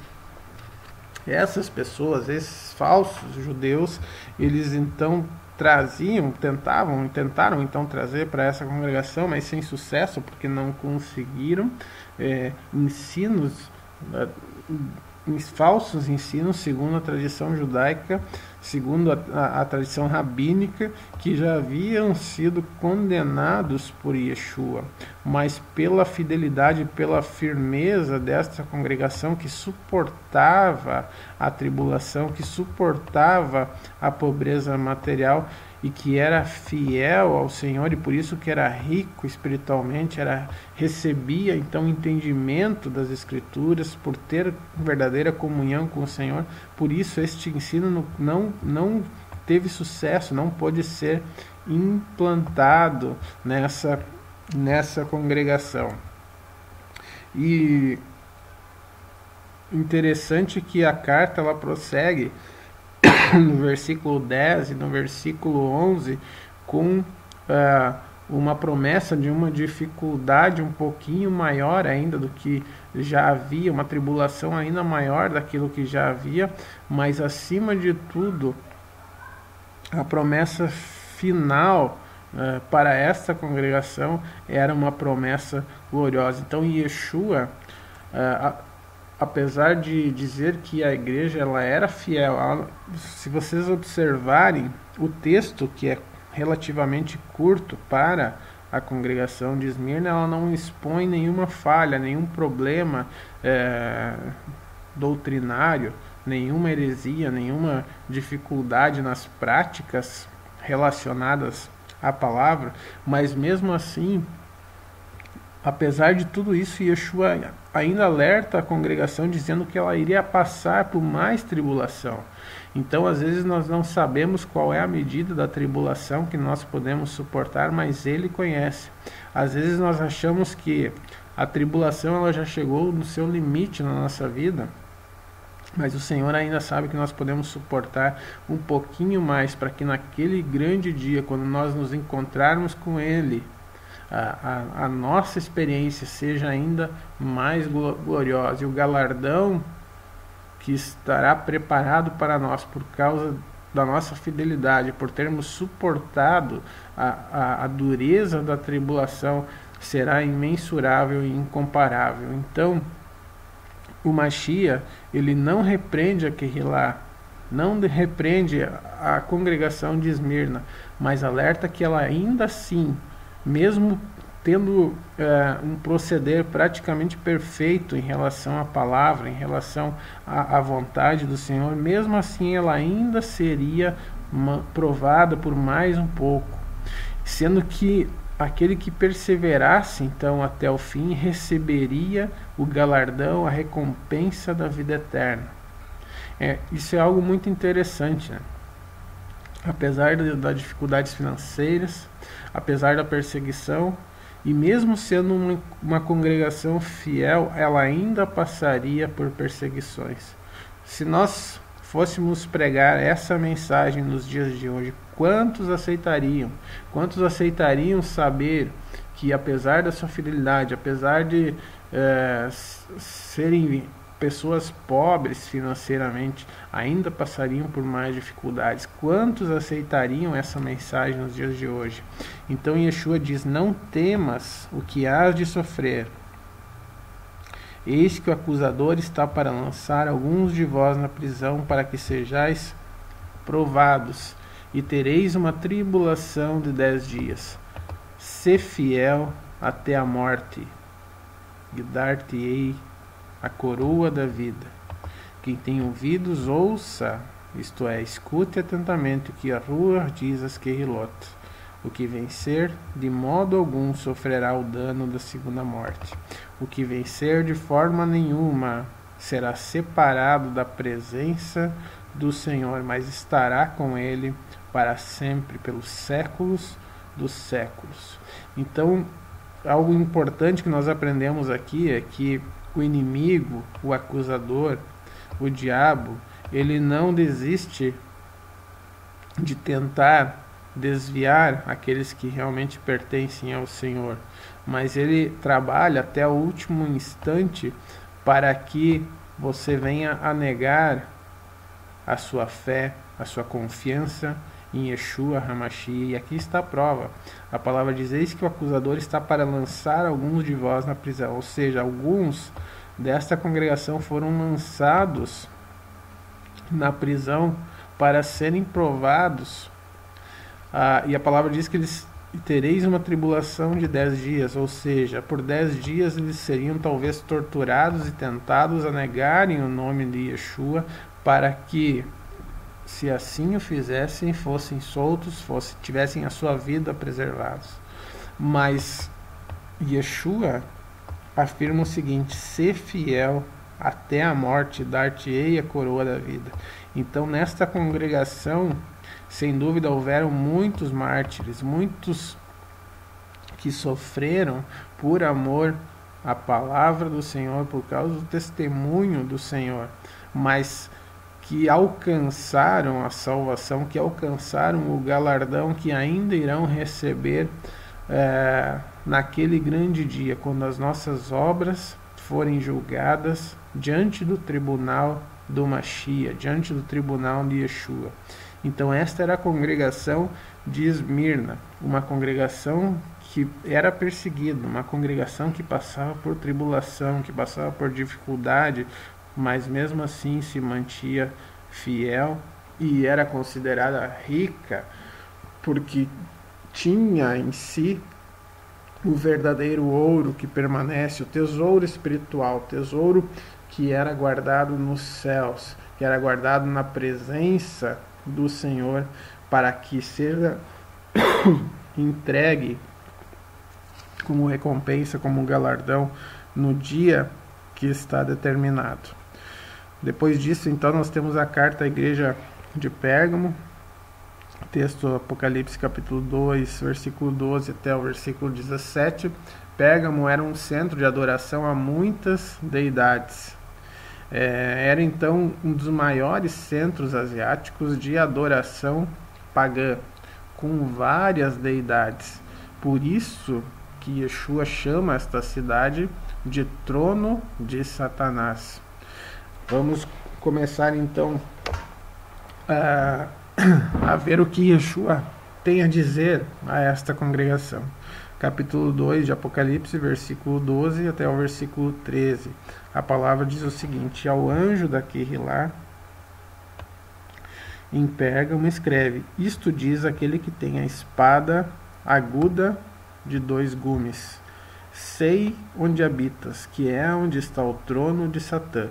essas pessoas, esses falsos judeus, eles então tentaram então trazer para essa congregação, mas sem sucesso, porque não conseguiram, falsos ensinos segundo a tradição judaica, segundo a tradição rabínica, que já haviam sido condenados por Yeshua, mas pela fidelidade, pela firmeza desta congregação que suportava a tribulação, que suportava a pobreza material e que era fiel ao Senhor, e por isso que era rico espiritualmente, recebia então entendimento das Escrituras, por ter verdadeira comunhão com o Senhor. Por isso este ensino não teve sucesso, não pôde ser implantado nessa congregação. E interessante que a carta ela prossegue no versículo 10 e no versículo 11 com uma promessa de uma dificuldade um pouquinho maior ainda do que já havia, uma tribulação ainda maior daquilo que já havia, mas acima de tudo a promessa final para esta congregação era uma promessa gloriosa. Então Yeshua, apesar de dizer que a igreja ela era fiel, se vocês observarem o texto, que é relativamente curto para a congregação de Esmirna, ela não expõe nenhuma falha, nenhum problema doutrinário, nenhuma heresia, nenhuma dificuldade nas práticas relacionadas à palavra, mas mesmo assim, apesar de tudo isso, Yeshua ainda alerta a congregação dizendo que ela iria passar por mais tribulação. Então, às vezes nós não sabemos qual é a medida da tribulação que nós podemos suportar, mas Ele conhece. Às vezes nós achamos que a tribulação ela já chegou no seu limite na nossa vida, mas o Senhor ainda sabe que nós podemos suportar um pouquinho mais, para que naquele grande dia, quando nós nos encontrarmos com Ele, a nossa experiência seja ainda mais gloriosa, e o galardão que estará preparado para nós por causa da nossa fidelidade, por termos suportado a dureza da tribulação, será imensurável e incomparável. Então, o Mashiach, ele não repreende a Kehilá, não repreende a congregação de Esmirna, mas alerta que ela ainda assim, mesmo tendo um proceder praticamente perfeito em relação à palavra, em relação à vontade do Senhor, mesmo assim ela ainda seria provada por mais um pouco, sendo que aquele que perseverasse então até o fim receberia o galardão, a recompensa da vida eterna. Isso é algo muito interessante, né? Apesar das dificuldades financeiras, apesar da perseguição, e mesmo sendo uma congregação fiel, ela ainda passaria por perseguições. Se nós fôssemos pregar essa mensagem nos dias de hoje, quantos aceitariam? Quantos aceitariam saber que, apesar da sua fidelidade, apesar de serem pessoas pobres financeiramente, ainda passariam por mais dificuldades? Quantos aceitariam essa mensagem nos dias de hoje? Então Yeshua diz: não temas o que hás de sofrer. Eis que o acusador está para lançar alguns de vós na prisão, para que sejais provados, e tereis uma tribulação de 10 dias. Sê fiel até a morte, e dar-te-ei a coroa da vida. Quem tem ouvidos, ouça, isto é, escute atentamente o que a rua diz às Querilot. O que vencer, de modo algum sofrerá o dano da segunda morte. O que vencer, de forma nenhuma, será separado da presença do Senhor, mas estará com ele para sempre, pelos séculos dos séculos. Então, algo importante que nós aprendemos aqui é que o inimigo, o acusador, o diabo, ele não desiste de tentar desviar aqueles que realmente pertencem ao Senhor, mas ele trabalha até o último instante para que você venha a negar a sua fé, a sua confiança em Yeshua HaMashiach. E aqui está a prova. A palavra diz: eis que o acusador está para lançar alguns de vós na prisão. Ou seja, alguns desta congregação foram lançados na prisão para serem provados. E a palavra diz que eles tereis uma tribulação de 10 dias, ou seja, por 10 dias eles seriam talvez torturados e tentados a negarem o nome de Yeshua, para que, se assim o fizessem, fossem soltos, tivessem a sua vida preservados. Mas Yeshua afirma o seguinte: ser fiel até a morte, dar-te-ei a coroa da vida. Então, nesta congregação, sem dúvida, houveram muitos mártires, muitos que sofreram por amor à palavra do Senhor, por causa do testemunho do Senhor, mas que alcançaram a salvação, que alcançaram o galardão que ainda irão receber naquele grande dia, quando as nossas obras forem julgadas diante do tribunal do Mashiach, diante do tribunal de Yeshua. Então esta era a congregação de Esmirna, uma congregação que era perseguida, uma congregação que passava por tribulação, que passava por dificuldade, mas mesmo assim se mantinha fiel e era considerada rica, porque tinha em si o verdadeiro ouro que permanece, o tesouro espiritual, o tesouro que era guardado nos céus, que era guardado na presença do Senhor, para que seja entregue como recompensa, como galardão no dia que está determinado. Depois disso, então, nós temos a carta à igreja de Pérgamo, texto Apocalipse capítulo 2, versículo 12 até o versículo 17. Pérgamo era um centro de adoração a muitas deidades. Era então um dos maiores centros asiáticos de adoração pagã, com várias deidades. Por isso que Yeshua chama esta cidade de trono de Satanás. Vamos começar então a ver o que Yeshua tem a dizer a esta congregação. Capítulo 2 de Apocalipse, versículo 12 até o versículo 13. A palavra diz o seguinte: ao anjo da Querrilá em Pérgamo escreve: isto diz aquele que tem a espada aguda de 2 gumes. Sei onde habitas, que é onde está o trono de Satã,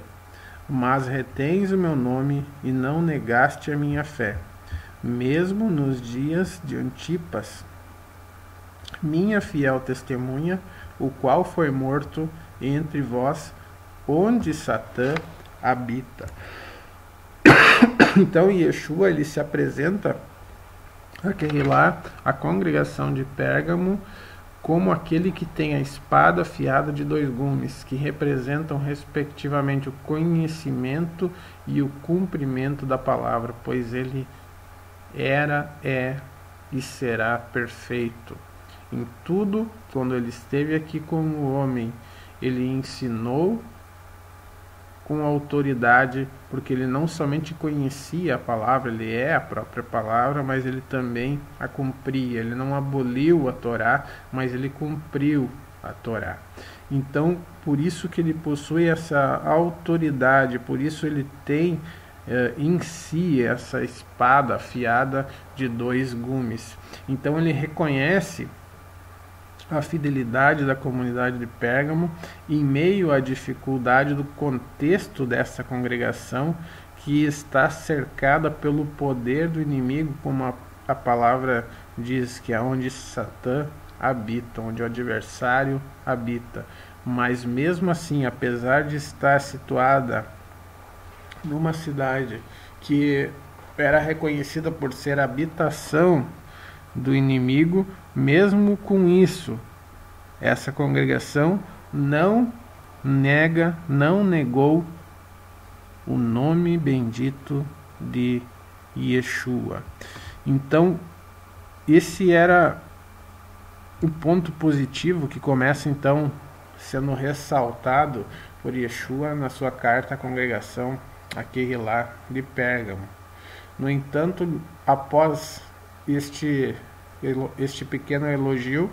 mas retens o meu nome e não negaste a minha fé. mesmo nos dias de Antipas, minha fiel testemunha, o qual foi morto entre vós, onde Satã habita. Então Yeshua, ele se apresenta aquele lá, a congregação de Pérgamo, como aquele que tem a espada afiada de 2 gumes, que representam respectivamente o conhecimento e o cumprimento da palavra, pois ele era, é e será perfeito. Em tudo, quando ele esteve aqui como homem, ele ensinou com autoridade, porque ele não somente conhecia a palavra, ele é a própria palavra, mas ele também a cumpria. Ele não aboliu a Torá, mas ele cumpriu a Torá. Então, por isso que ele possui essa autoridade, por isso ele tem em si essa espada afiada de 2 gumes. Então ele reconhece a fidelidade da comunidade de Pérgamo em meio à dificuldade do contexto dessa congregação, que está cercada pelo poder do inimigo, como a palavra diz, que é onde Satã habita, onde o adversário habita. Mas mesmo assim, apesar de estar situada numa cidade que era reconhecida por ser a habitação do inimigo, mesmo com isso, essa congregação não negou o nome bendito de Yeshua. Então, esse era o ponto positivo que começa então sendo ressaltado por Yeshua na sua carta à congregação aquele lá de Pérgamo. No entanto, após este pequeno elogio,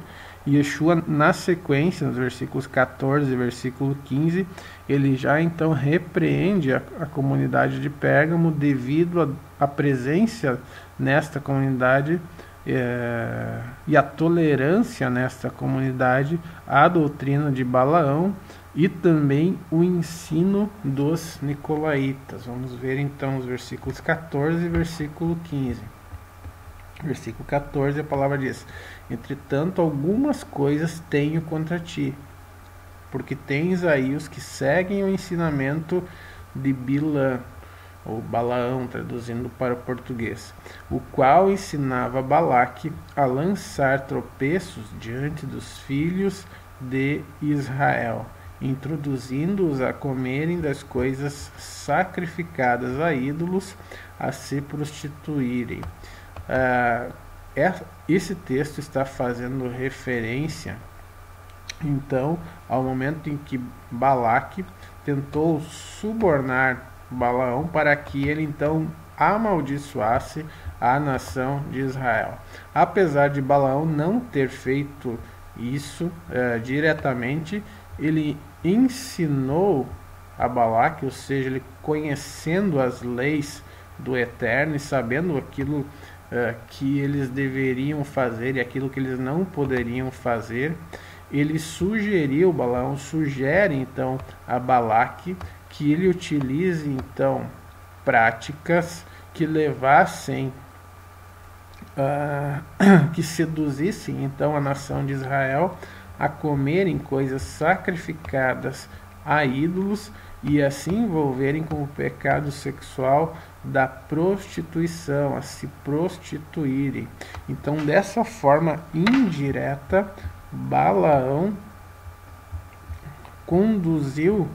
Yeshua, na sequência, nos versículos 14 e versículo 15, ele já então repreende a comunidade de Pérgamo devido à presença nesta comunidade e a tolerância nesta comunidade à doutrina de Balaão e também o ensino dos nicolaítas. Vamos ver então os versículos 14 e versículo 15. Versículo 14, a palavra diz: entretanto, algumas coisas tenho contra ti, porque tens aí os que seguem o ensinamento de Bilã, ou Balaão, traduzindo para o português, o qual ensinava Balaque a lançar tropeços diante dos filhos de Israel, introduzindo-os a comerem das coisas sacrificadas a ídolos, a se prostituírem. Esse texto está fazendo referência então ao momento em que Balaque tentou subornar Balaão para que ele então amaldiçoasse a nação de Israel. Apesar de Balaão não ter feito isso diretamente, ele ensinou a Balaque, ou seja, ele conhecendo as leis do Eterno e sabendo aquilo que eles deveriam fazer e aquilo que eles não poderiam fazer, ele sugeriu, Balaão sugere então a Balaque que ele utilize então práticas que levassem, que seduzissem então a nação de Israel a comerem coisas sacrificadas a ídolos e assim envolverem com o pecado sexual da prostituição, a se prostituírem. Então, dessa forma indireta, Balaão conduziu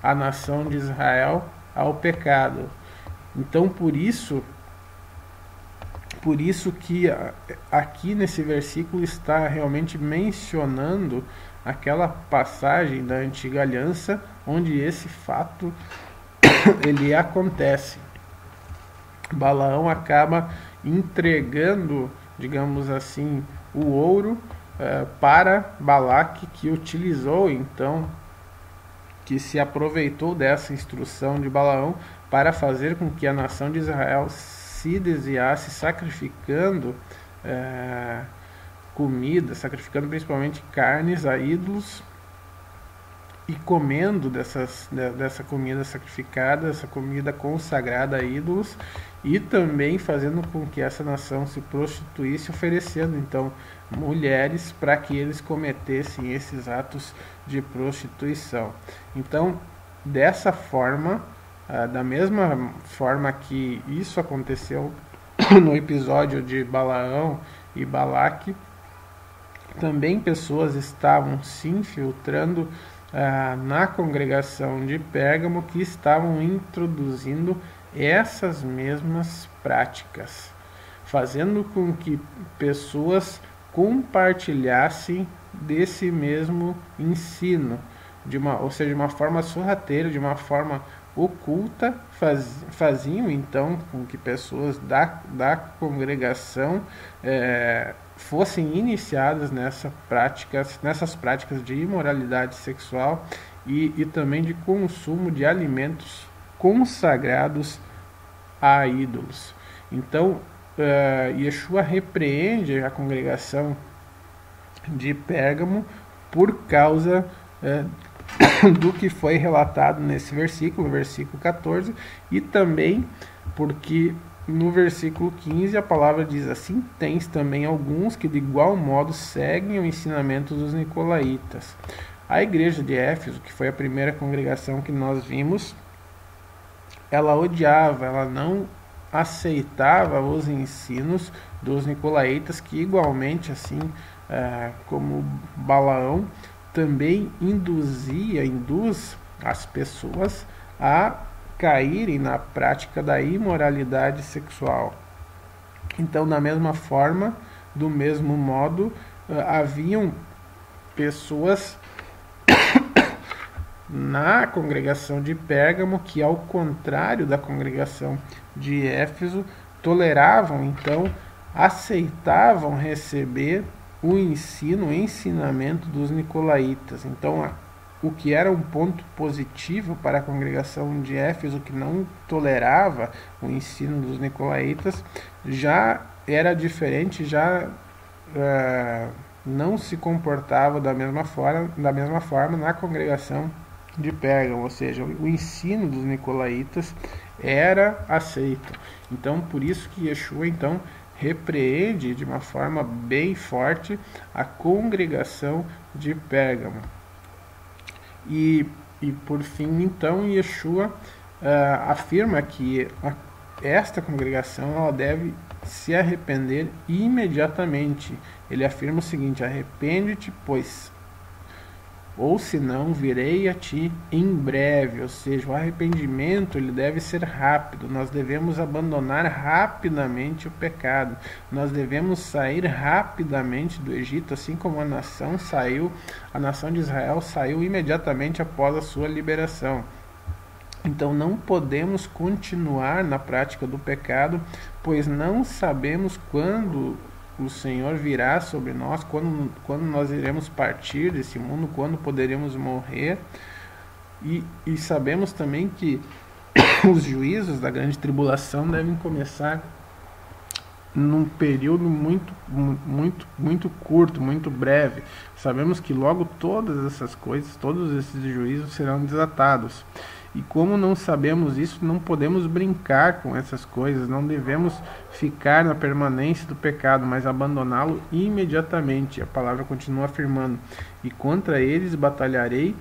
a nação de Israel ao pecado. Então, por isso que aqui nesse versículo está realmente mencionando aquela passagem da antiga aliança onde esse fato ele acontece. Balaão acaba entregando, digamos assim, o ouro para Balaque, que utilizou então, que se aproveitou dessa instrução de Balaão para fazer com que a nação de Israel se desviasse, sacrificando comida, sacrificando principalmente carnes a ídolos, e comendo dessa comida sacrificada, essa comida consagrada a ídolos, e também fazendo com que essa nação se prostituísse, oferecendo então mulheres para que eles cometessem esses atos de prostituição. Então, dessa forma, da mesma forma que isso aconteceu no episódio de Balaão e Balaque, também pessoas estavam se infiltrando na congregação de Pérgamo, que estavam introduzindo essas mesmas práticas, fazendo com que pessoas compartilhassem desse mesmo ensino, ou seja, de uma forma sorrateira, de uma forma oculta, faziam então com que pessoas da congregação fossem iniciadas nessas práticas de imoralidade sexual e também de consumo de alimentos consagrados a ídolos. Então, Yeshua repreende a congregação de Pérgamo por causa do que foi relatado nesse versículo 14, e também porque no versículo 15 a palavra diz assim: tens também alguns que de igual modo seguem o ensinamento dos nicolaítas. A igreja de Éfeso, que foi a primeira congregação que nós vimos, ela odiava, ela não aceitava os ensinos dos nicolaítas, que igualmente, assim como Balaão, também induz as pessoas a caírem na prática da imoralidade sexual. Então, da mesma forma, do mesmo modo, haviam pessoas na congregação de Pérgamo que, ao contrário da congregação de Éfeso, toleravam, então, aceitavam receber o ensinamento dos nicolaítas. Então, o que era um ponto positivo para a congregação de Éfeso, que não tolerava o ensino dos nicolaítas, já era diferente, já não se comportava da mesma forma na congregação de Pérgamo, ou seja, o ensino dos nicolaítas era aceito. Então, por isso que Yeshua, então, repreende de uma forma bem forte a congregação de Pérgamo. E por fim, então, Yeshua afirma que esta congregação ela deve se arrepender imediatamente. Ele afirma o seguinte: arrepende-te, pois, ou senão virei a ti em breve. Ou seja, o arrependimento ele deve ser rápido. Nós devemos abandonar rapidamente o pecado. Nós devemos sair rapidamente do Egito, assim como a nação de Israel saiu imediatamente após a sua liberação. Então não podemos continuar na prática do pecado, pois não sabemos quando o Senhor virá sobre nós, quando nós iremos partir desse mundo, quando poderemos morrer. E sabemos também que os juízos da grande tribulação devem começar num período muito curto, muito breve. Sabemos que logo todas essas coisas, todos esses juízos serão desatados. E como não sabemos isso, não podemos brincar com essas coisas, não devemos ficar na permanência do pecado, mas abandoná-lo imediatamente. A palavra continua afirmando: e contra eles batalharei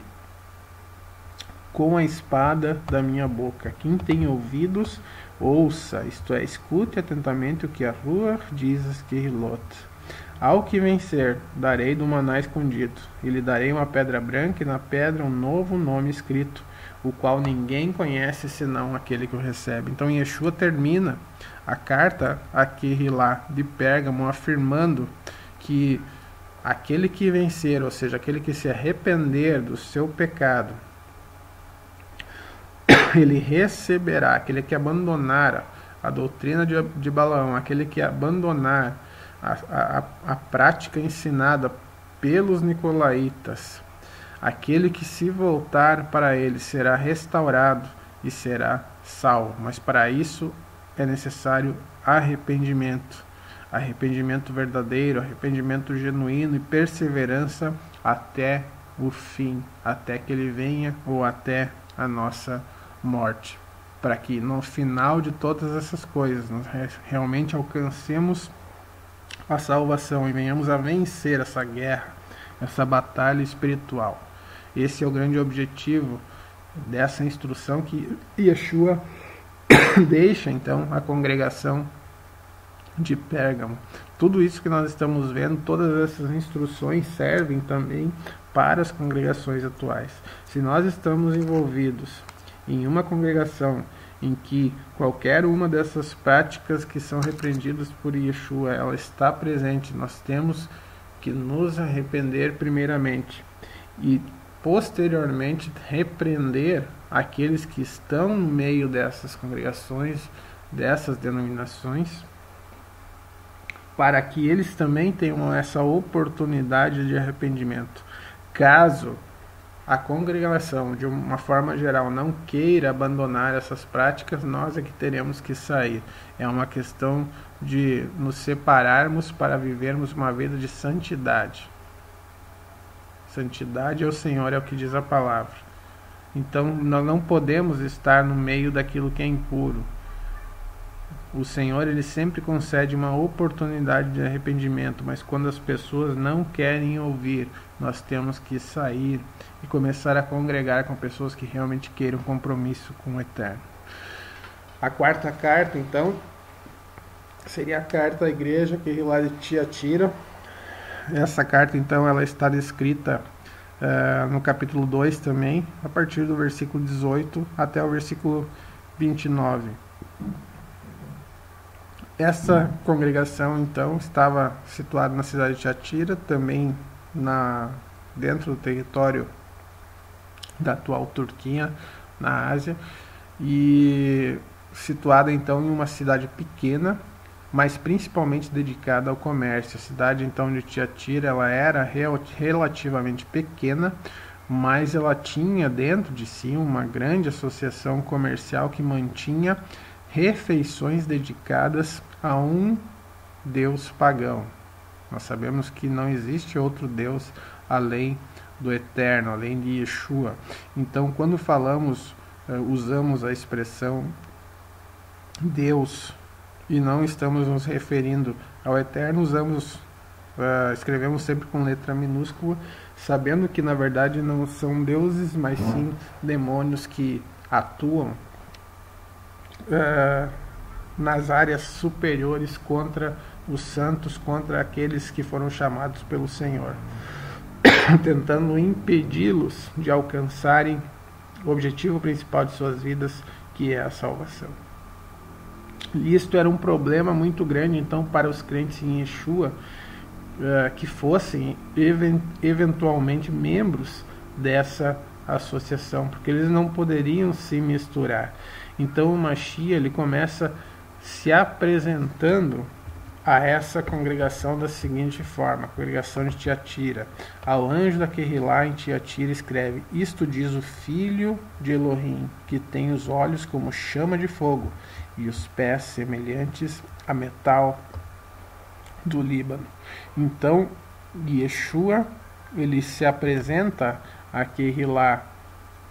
com a espada da minha boca. Quem tem ouvidos, ouça, isto é, escute atentamente o que a Ruach diz às Querilot. Ao que vencer, darei do maná escondido, e lhe darei uma pedra branca, e na pedra um novo nome escrito, o qual ninguém conhece senão aquele que o recebe. Então Yeshua termina a carta a Querilá de Pérgamo afirmando que aquele que vencer, ou seja, aquele que se arrepender do seu pecado, ele receberá, aquele que abandonar a doutrina de Balaão, aquele que abandonar a prática ensinada pelos nicolaítas, aquele que se voltar para ele será restaurado e será salvo. Mas para isso é necessário arrependimento verdadeiro, arrependimento genuíno e perseverança até o fim, até que ele venha ou até a nossa morte, para que no final de todas essas coisas nós realmente alcancemos a salvação e venhamos a vencer essa guerra, essa batalha espiritual. Esse é o grande objetivo dessa instrução que Yeshua deixa então a congregação de Pérgamo. Tudo isso que nós estamos vendo, todas essas instruções servem também para as congregações atuais. Se nós estamos envolvidos em uma congregação em que qualquer uma dessas práticas que são repreendidas por Yeshua, ela está presente, nós temos que nos arrepender primeiramente e posteriormente repreender aqueles que estão no meio dessas congregações, dessas denominações, para que eles também tenham essa oportunidade de arrependimento. Caso a congregação, de uma forma geral, não queira abandonar essas práticas, nós é que teremos que sair. É uma questão de nos separarmos para vivermos uma vida de santidade. Santidade é o Senhor, é o que diz a palavra. Então, nós não podemos estar no meio daquilo que é impuro. O Senhor, ele sempre concede uma oportunidade de arrependimento, mas quando as pessoas não querem ouvir, nós temos que sair e começar a congregar com pessoas que realmente queiram compromisso com o Eterno. A quarta carta, então, seria a carta à igreja que lá de Tiatira. Essa carta, então, ela está descrita no capítulo 2 também, a partir do versículo 18 até o versículo 29. Essa congregação, então, estava situada na cidade de Tiatira, também dentro do território da atual Turquia, na Ásia, e situada, então, em uma cidade pequena, mas principalmente dedicada ao comércio. A cidade, então, de Tiatira, ela era relativamente pequena, mas ela tinha dentro de si uma grande associação comercial que mantinha refeições dedicadas a um Deus pagão. Nós sabemos que não existe outro Deus além do Eterno, além de Yeshua. Então, quando usamos a expressão Deus e não estamos nos referindo ao Eterno, escrevemos sempre com letra minúscula, sabendo que na verdade não são deuses, mas sim demônios que atuam nas áreas superiores contra os santos, contra aqueles que foram chamados pelo Senhor, tentando impedi-los de alcançarem o objetivo principal de suas vidas, que é a salvação. E isto era um problema muito grande, então, para os crentes em Yeshua, que fossem eventualmente membros dessa associação, porque eles não poderiam se misturar. Então o Mashiach, ele começa se apresentando a essa congregação da seguinte forma, a congregação de Tiatira. Ao anjo da Querrilá em Tiatira escreve: isto diz o filho de Elohim, que tem os olhos como chama de fogo e os pés semelhantes a metal do Líbano. Então Yeshua, ele se apresenta a Querrilá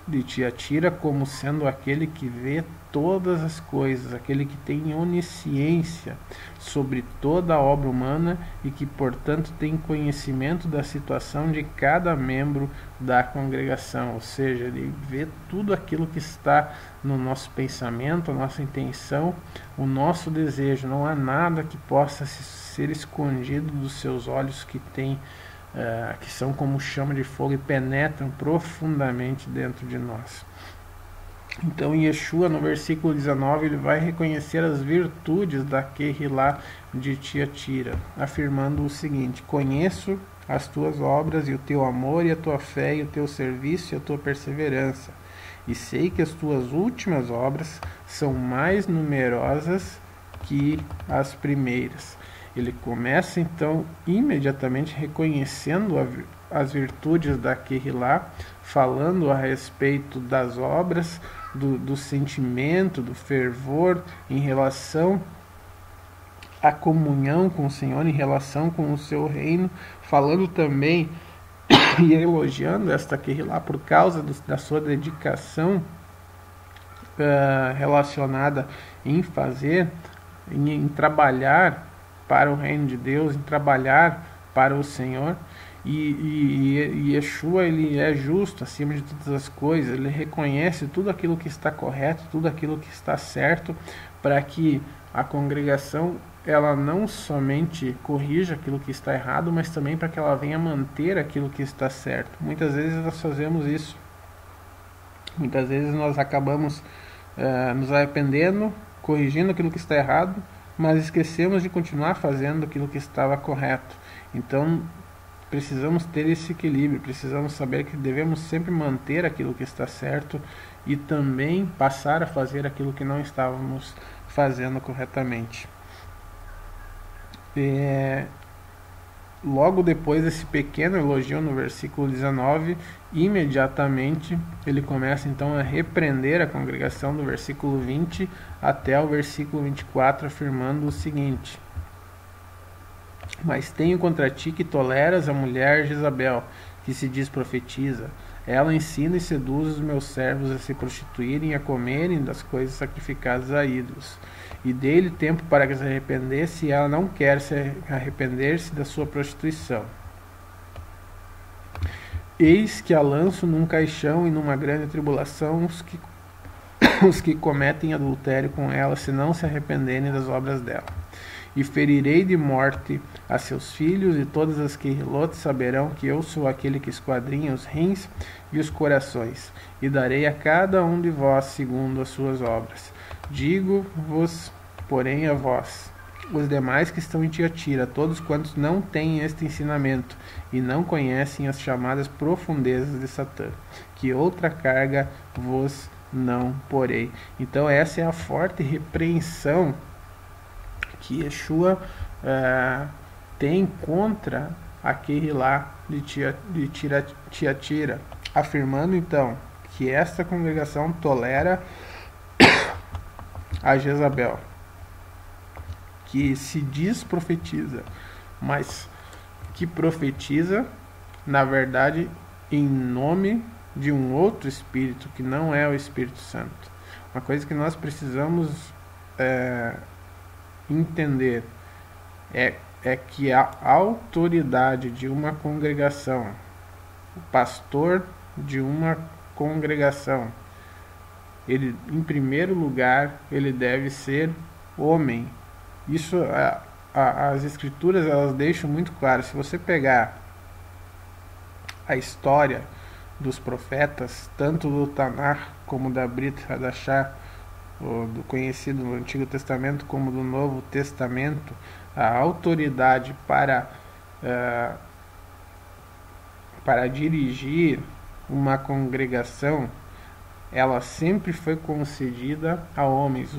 de Tiatira como sendo aquele que vê todas as coisas, aquele que tem onisciência sobre toda a obra humana e que, portanto, tem conhecimento da situação de cada membro da congregação, ou seja, ele vê tudo aquilo que está no nosso pensamento, a nossa intenção, o nosso desejo. Não há nada que possa ser escondido dos seus olhos, que são como chama de fogo e penetram profundamente dentro de nós. Então Yeshua, no versículo 19, ele vai reconhecer as virtudes da Querrilá de Tiatira, afirmando o seguinte: conheço as tuas obras e o teu amor e a tua fé e o teu serviço e a tua perseverança, e sei que as tuas últimas obras são mais numerosas que as primeiras. Ele começa então imediatamente reconhecendo as virtudes da Querrilá, falando a respeito das obras, do sentimento, do fervor em relação à comunhão com o Senhor, em relação com o seu reino, falando também e elogiando esta Kehilá por causa da sua dedicação relacionada em fazer, em trabalhar para o reino de Deus, em trabalhar para o Senhor. E Yeshua, ele é justo acima de todas as coisas, ele reconhece tudo aquilo que está correto, tudo aquilo que está certo, para que a congregação ela não somente corrija aquilo que está errado, mas também para que ela venha manter aquilo que está certo. Muitas vezes nós fazemos isso, muitas vezes nós acabamos nos arrependendo, corrigindo aquilo que está errado, mas esquecemos de continuar fazendo aquilo que estava correto. Então precisamos ter esse equilíbrio, precisamos saber que devemos sempre manter aquilo que está certo e também passar a fazer aquilo que não estávamos fazendo corretamente. Logo depois desse pequeno elogio no versículo 19, imediatamente ele começa então a repreender a congregação do versículo 20 até o versículo 24, afirmando o seguinte: mas tenho contra ti que toleras a mulher Jezabel, que se diz profetiza. Ela ensina e seduz os meus servos a se prostituírem e a comerem das coisas sacrificadas a ídolos. E dei-lhe tempo para que se arrependesse, e ela não quer se arrepender-se da sua prostituição. Eis que a lanço num caixão e numa grande tribulação os que cometem adultério com ela, se não se arrependerem das obras dela. E ferirei de morte a seus filhos, e todas as Kehilotes saberão que eu sou aquele que esquadrinha os rins e os corações, e darei a cada um de vós segundo as suas obras. Digo-vos, porém, a vós, os demais que estão em Tiatira, todos quantos não têm este ensinamento, e não conhecem as chamadas profundezas de Satã, que outra carga vos não porei. Então essa é a forte repreensão que Yeshua tem contra a Kehilá de Tiatira, afirmando então que esta congregação tolera a Jezabel, que se diz profetiza, mas que profetiza, na verdade, em nome de um outro Espírito, que não é o Espírito Santo. Uma coisa que nós precisamos entender é que a autoridade de uma congregação, o pastor de uma congregação, ele, em primeiro lugar, ele deve ser homem. Isso as escrituras elas deixam muito claro. Se você pegar a história dos profetas, tanto do Tanar como da Brit Hadashah, do conhecido no Antigo Testamento como do Novo Testamento, a autoridade para dirigir uma congregação, ela sempre foi concedida a homens.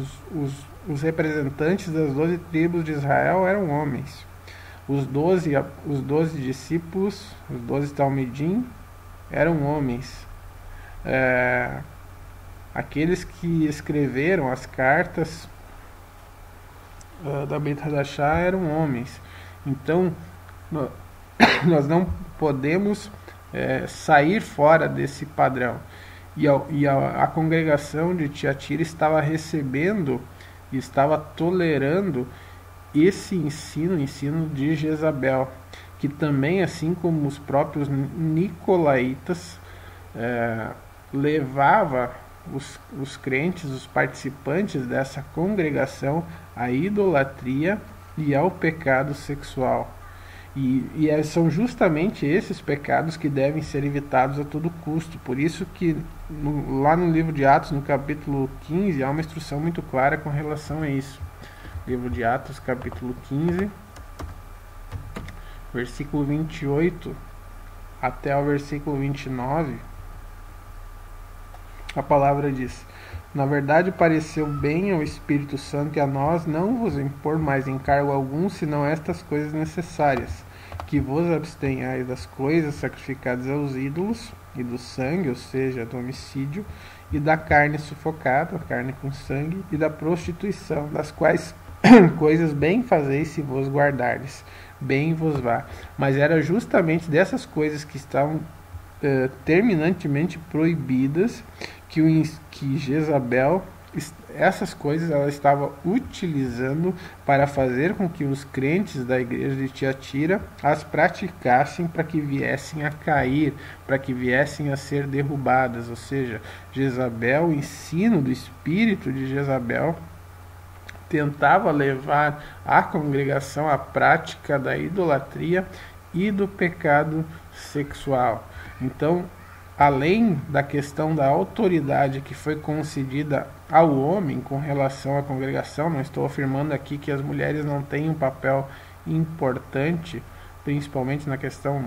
Os representantes das 12 tribos de Israel eram homens. Os 12 discípulos, os 12 Talmidim, eram homens. Aqueles que escreveram as cartas da Beit Hadashah eram homens. Então, nós não podemos sair fora desse padrão. E a congregação de Tiatira estava recebendo e estava tolerando esse ensino, o ensino de Jezabel, que também, assim como os próprios nicolaítas, levava os crentes, os participantes dessa congregação à idolatria e ao pecado sexual. E são justamente esses pecados que devem ser evitados a todo custo. Por isso que lá no livro de Atos, no capítulo 15, há uma instrução muito clara com relação a isso. Livro de Atos, capítulo 15, versículo 28 até o versículo 29, a palavra diz: na verdade pareceu bem ao Espírito Santo e a nós não vos impor mais encargo algum, senão estas coisas necessárias, que vos abstenhais das coisas sacrificadas aos ídolos, e do sangue, ou seja, do homicídio, e da carne sufocada, carne com sangue, e da prostituição, das quais coisas bem fazeis se vos guardardes. bem vos vá. Mas era justamente dessas coisas que estavam terminantemente proibidas que Jezabel, essas coisas ela estava utilizando para fazer com que os crentes da igreja de Tiatira as praticassem para que viessem a cair, para que viessem a ser derrubadas. Ou seja, Jezabel, o ensino do espírito de Jezabel tentava levar a congregação à prática da idolatria e do pecado sexual. Então, além da questão da autoridade que foi concedida ao homem com relação à congregação, não estou afirmando aqui que as mulheres não têm um papel importante, principalmente na questão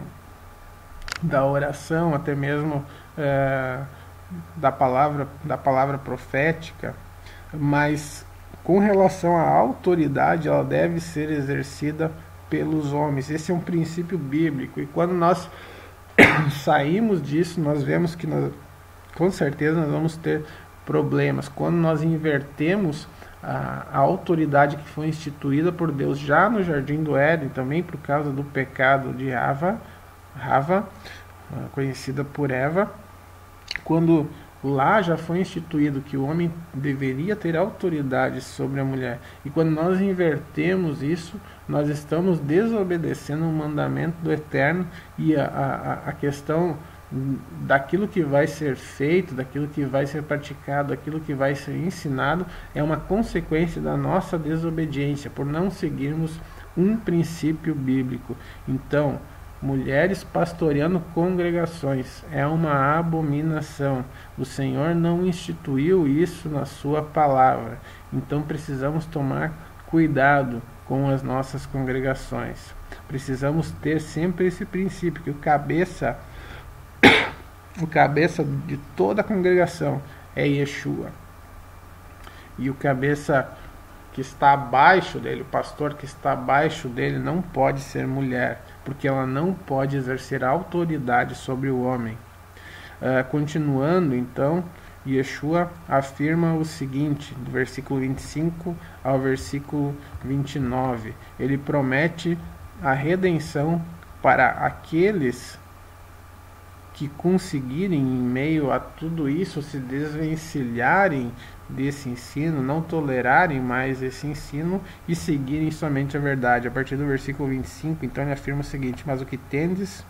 da oração, até mesmo da palavra profética, mas com relação à autoridade, ela deve ser exercida pelos homens. Esse é um princípio bíblico, e quando nós saímos disso, nós vemos que com certeza nós vamos ter problemas. Quando nós invertemos a autoridade que foi instituída por Deus já no Jardim do Éden, também por causa do pecado de Rava, conhecida por Eva, quando lá já foi instituído que o homem deveria ter autoridade sobre a mulher, e quando nós invertemos isso, nós estamos desobedecendo o mandamento do Eterno, e a questão daquilo que vai ser feito, daquilo que vai ser praticado, daquilo que vai ser ensinado, é uma consequência da nossa desobediência, por não seguirmos um princípio bíblico. Então, mulheres pastoreando congregações é uma abominação. O Senhor não instituiu isso na sua palavra. Então precisamos tomar cuidado com as nossas congregações. Precisamos ter sempre esse princípio, que o cabeça de toda a congregação é Yeshua. E o cabeça que está abaixo dele, o pastor que está abaixo dele, não pode ser mulher, porque ela não pode exercer autoridade sobre o homem. Continuando, então, Yeshua afirma o seguinte, do versículo 25 ao versículo 29. Ele promete a redenção para aqueles que conseguirem, em meio a tudo isso, se desvencilharem desse ensino, não tolerarem mais esse ensino e seguirem somente a verdade. A partir do versículo 25, então ele afirma o seguinte: mas o que tendes,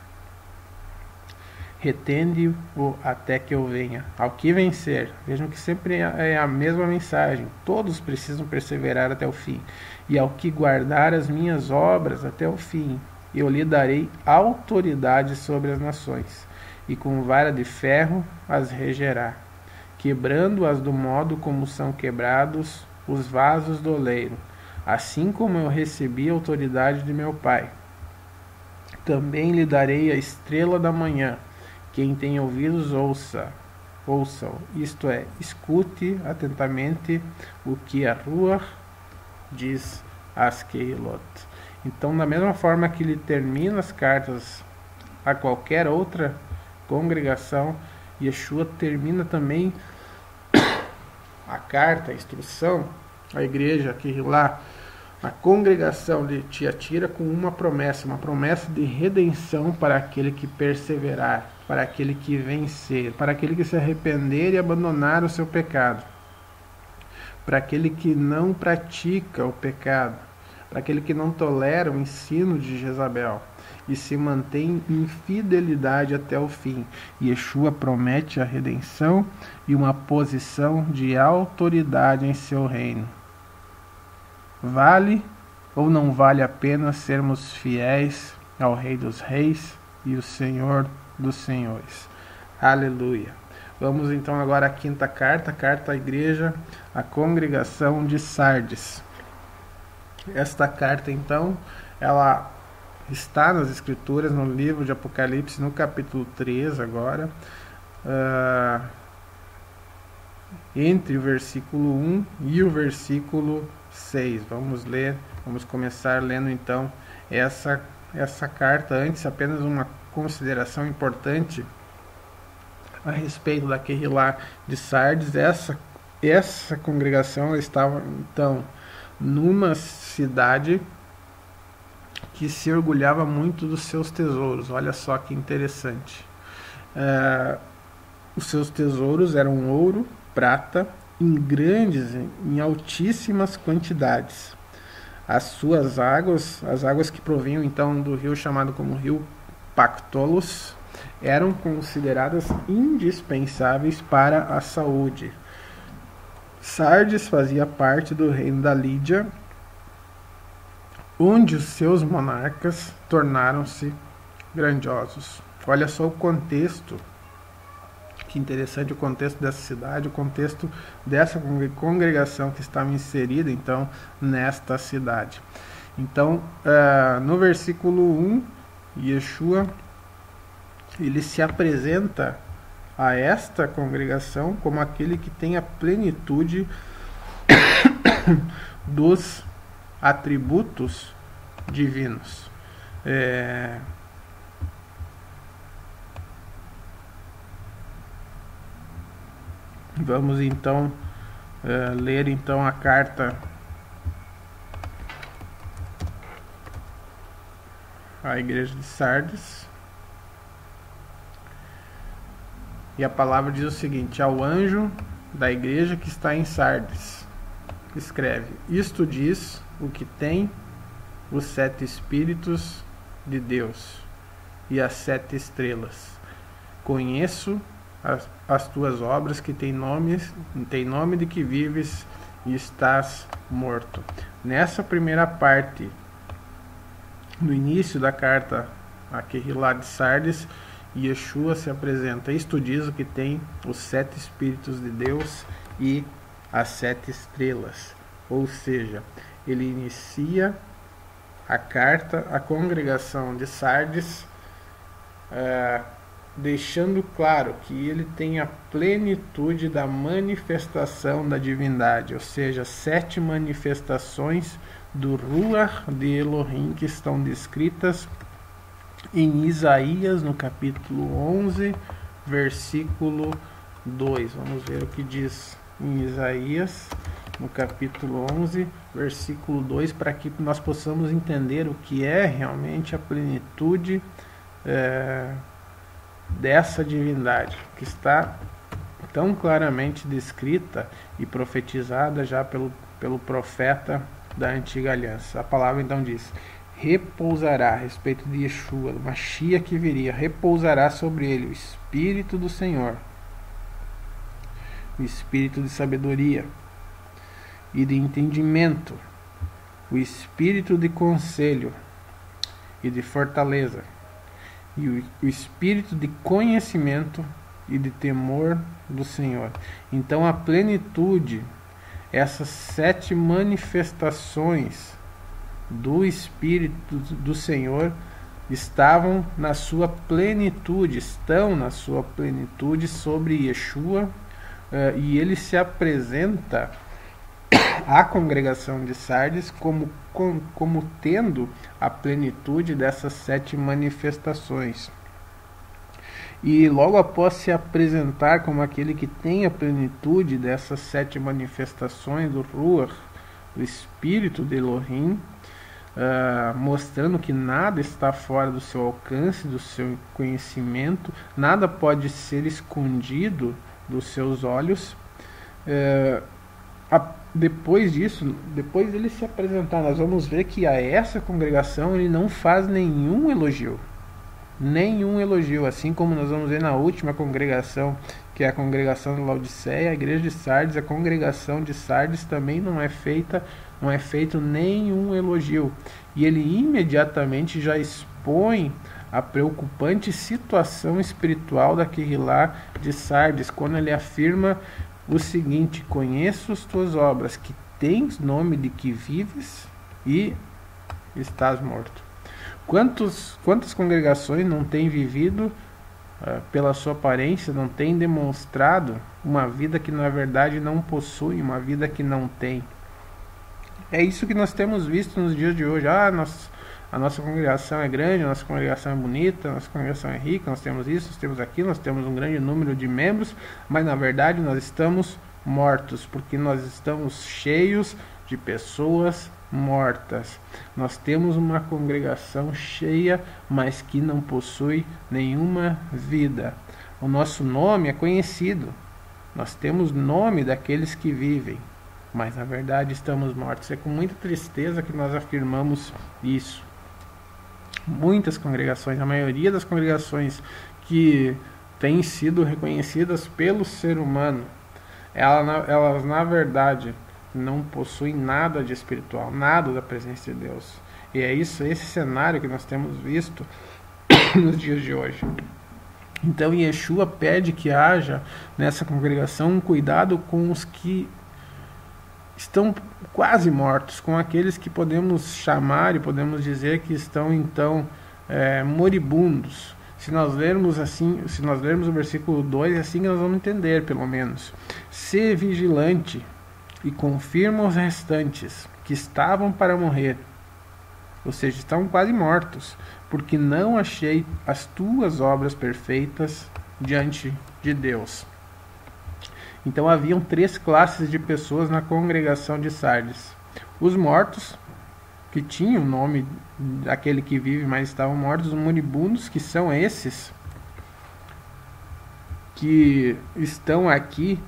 retende-o até que eu venha. Ao que vencer, vejam que sempre é a mesma mensagem, todos precisam perseverar até o fim. E ao que guardar as minhas obras até o fim, eu lhe darei autoridade sobre as nações, e com vara de ferro as regerá, quebrando-as do modo como são quebrados os vasos do oleiro, assim como eu recebi a autoridade de meu Pai. Também lhe darei a estrela da manhã. Quem tem ouvidos, ouçam, isto é, escute atentamente o que a Ruach diz às Keilot. Então, da mesma forma que ele termina as cartas a qualquer outra congregação, Yeshua termina também a carta, a instrução, a igreja que lá, a congregação de Tiatira, com uma promessa de redenção para aquele que perseverar, para aquele que vencer, para aquele que se arrepender e abandonar o seu pecado, para aquele que não pratica o pecado, para aquele que não tolera o ensino de Jezabel e se mantém em fidelidade até o fim. Yeshua promete a redenção e uma posição de autoridade em seu reino. Vale ou não vale a pena sermos fiéis ao Rei dos Reis e o Senhor dos Senhores? Aleluia! Vamos então agora à quinta carta, carta à igreja, à congregação de Sardes. Esta carta então, ela está nas Escrituras, no livro de Apocalipse, no capítulo 3 agora, entre o versículo 1 e o versículo 6. Vamos começar lendo então essa carta. Antes, apenas uma consideração importante a respeito daquele lá de Sardes. Essa congregação estava então numa cidade que se orgulhava muito dos seus tesouros. Olha só que interessante. Os seus tesouros eram ouro, prata, em altíssimas quantidades. As suas águas, as águas que provinham então do rio chamado como rio Pactolus, eram consideradas indispensáveis para a saúde. Sardes fazia parte do reino da Lídia, onde os seus monarcas tornaram-se grandiosos. Olha só o contexto, que interessante o contexto dessa cidade, o contexto dessa congregação que estava inserida então nesta cidade. Então, no versículo 1, Yeshua ele se apresenta a esta congregação como aquele que tem a plenitude dos atributos divinos. Vamos então ler então a carta à igreja de Sardes. E a palavra diz o seguinte: ao anjo da igreja que está em Sardes, escreve: isto diz o que tem os 7 Espíritos de Deus e as 7 estrelas. Conheço as tuas obras, que tem nome de que vives e estás morto. Nessa primeira parte, no início da carta a Querrilá de Sardes, Yeshua se apresenta: isto diz o que tem os 7 Espíritos de Deus e as 7 estrelas. Ou seja, ele inicia a carta à congregação de Sardes, deixando claro que ele tem a plenitude da manifestação da divindade, ou seja, 7 manifestações do Ruach de Elohim que estão descritas em Isaías, no capítulo 11, versículo 2. Vamos ver o que diz em Isaías, no capítulo 11, versículo 2, para que nós possamos entender o que é realmente a plenitude dessa divindade, que está tão claramente descrita e profetizada já pelo profeta da antiga aliança. A palavra então diz: repousará, a respeito de Yeshua, do Mashiach que viria, repousará sobre ele o Espírito do Senhor, o Espírito de sabedoria e de entendimento, o Espírito de conselho e de fortaleza, e o Espírito de conhecimento e de temor do Senhor. Então a plenitude, essas 7 manifestações do Espírito do Senhor estão na sua plenitude sobre Yeshua, e ele se apresenta à congregação de Sardes como tendo a plenitude dessas 7 manifestações. E logo após se apresentar como aquele que tem a plenitude dessas 7 manifestações do Ruach, do Espírito de Elohim, mostrando que nada está fora do seu alcance, do seu conhecimento, nada pode ser escondido dos seus olhos. Depois disso, depois dele se apresentar, nós vamos ver que a essa congregação ele não faz nenhum elogio, assim como nós vamos ver na última congregação, que é a congregação de Laodiceia, a igreja de Sardes, a congregação de Sardes também não é feito nenhum elogio, e ele imediatamente já expõe a preocupante situação espiritual da Querrilá de Sardes, quando ele afirma o seguinte: conheço as tuas obras, que tens nome de que vives e estás morto. Quantas congregações não têm vivido pela sua aparência, não têm demonstrado uma vida que na verdade não possui, uma vida que não tem? É isso que nós temos visto nos dias de hoje. A nossa congregação é grande, a nossa congregação é bonita, a nossa congregação é rica, nós temos isso, nós temos aquilo, nós temos um grande número de membros, mas na verdade nós estamos mortos, porque nós estamos cheios de pessoas mortas. Nós temos uma congregação cheia, mas que não possui nenhuma vida. O nosso nome é conhecido. Nós temos nome daqueles que vivem, mas na verdade estamos mortos. É com muita tristeza que nós afirmamos isso. Muitas congregações, a maioria das congregações que têm sido reconhecidas pelo ser humano, elas na verdade não possuem nada de espiritual, nada da presença de Deus. E é esse cenário que nós temos visto nos dias de hoje. Então Yeshua pede que haja nessa congregação um cuidado com os que estão quase mortos, com aqueles que podemos chamar e podemos dizer que estão então moribundos. Se nós lermos o versículo 2, é assim que nós vamos entender, pelo menos. Se vigilante e confirma os restantes que estavam para morrer, ou seja, estavam quase mortos, porque não achei as tuas obras perfeitas diante de Deus. Então haviam 3 classes de pessoas na congregação de Sardes: os mortos, que tinham o nome daquele que vive, mas estavam mortos; os moribundos, que são esses que estão aqui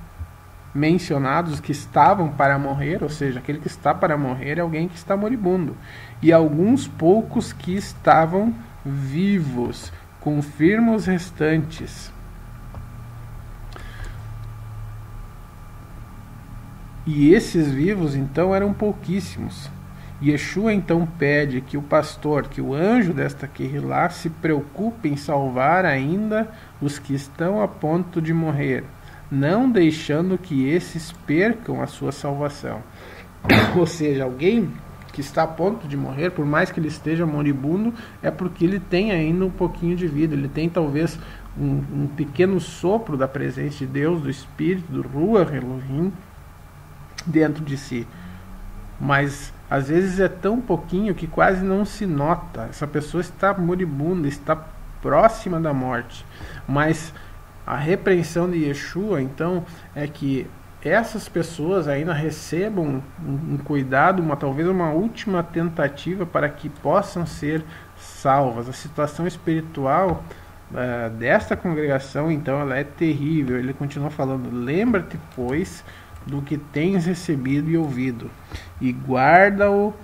mencionados, que estavam para morrer, ou seja, aquele que está para morrer é alguém que está moribundo; e alguns poucos que estavam vivos. Confirma os restantes. E esses vivos então eram pouquíssimos. Yeshua então pede que o pastor, que o anjo desta Kehilá, se preocupe em salvar ainda os que estão a ponto de morrer, não deixando que esses percam a sua salvação. Ou seja, alguém que está a ponto de morrer, por mais que ele esteja moribundo, é porque ele tem ainda um pouquinho de vida, ele tem talvez um pequeno sopro da presença de Deus, do Espírito, do Ruach Elohim, dentro de si. Mas às vezes é tão pouquinho que quase não se nota. Essa pessoa está moribunda, está próxima da morte. Mas a repreensão de Yeshua, então, é que essas pessoas ainda recebam um cuidado, talvez uma última tentativa para que possam ser salvas. A situação espiritual desta congregação, então, ela é terrível. Ele continua falando: lembra-te, pois, do que tens recebido e ouvido, e guarda-o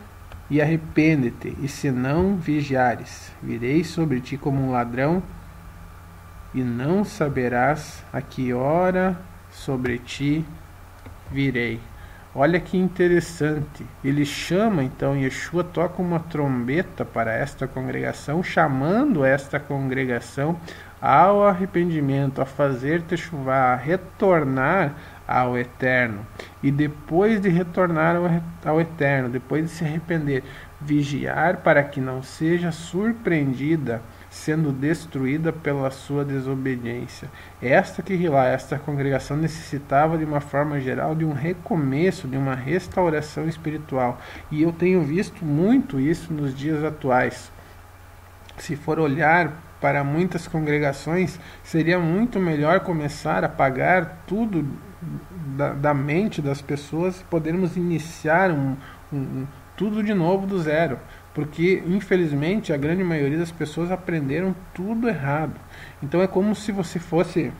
e arrepende-te, e se não vigiares, virei sobre ti como um ladrão, e não saberás a que hora sobre ti virei. Olha que interessante. Ele chama, então, Yeshua toca uma trombeta para esta congregação, chamando esta congregação ao arrependimento, a fazer techuvá, a retornar ao Eterno. E depois de retornar ao Eterno, depois de se arrepender, vigiar para que não seja surpreendida, sendo destruída pela sua desobediência. Esta congregação necessitava, de uma forma geral, de um recomeço, de uma restauração espiritual. E eu tenho visto muito isso nos dias atuais. Se for olhar para muitas congregações, seria muito melhor começar a apagar tudo da mente das pessoas e podermos iniciar tudo de novo do zero. Porque, infelizmente, a grande maioria das pessoas aprenderam tudo errado. Então é como se você fosse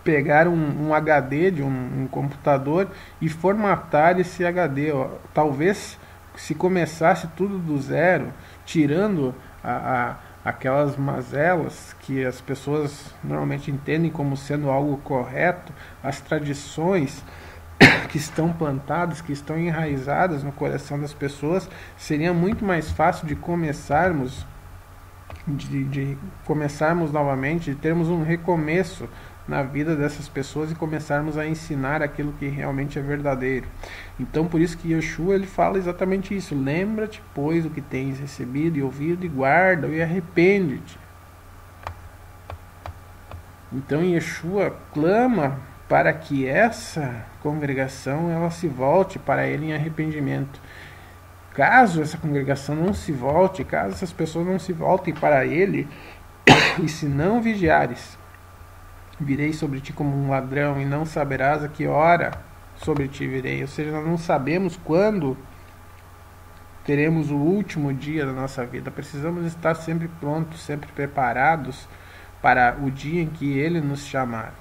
pegar um HD de um computador e formatar esse HD. Talvez, se começasse tudo do zero, tirando aquelas mazelas que as pessoas normalmente entendem como sendo algo correto, as tradições que estão plantadas, que estão enraizadas no coração das pessoas, seria muito mais fácil de começarmos novamente, de termos um recomeço na vida dessas pessoas e começarmos a ensinar aquilo que realmente é verdadeiro. Então, por isso que Yeshua, ele fala exatamente isso: lembra-te, pois, o que tens recebido e ouvido, e guarda e arrepende-te. Então Yeshua clama para que essa congregação ela se volte para ele em arrependimento. Caso essa congregação não se volte, caso essas pessoas não se voltem para ele, e se não vigiares, virei sobre ti como um ladrão, e não saberás a que hora sobre ti virei. Ou seja, nós não sabemos quando teremos o último dia da nossa vida. Precisamos estar sempre prontos, sempre preparados para o dia em que Ele nos chamar.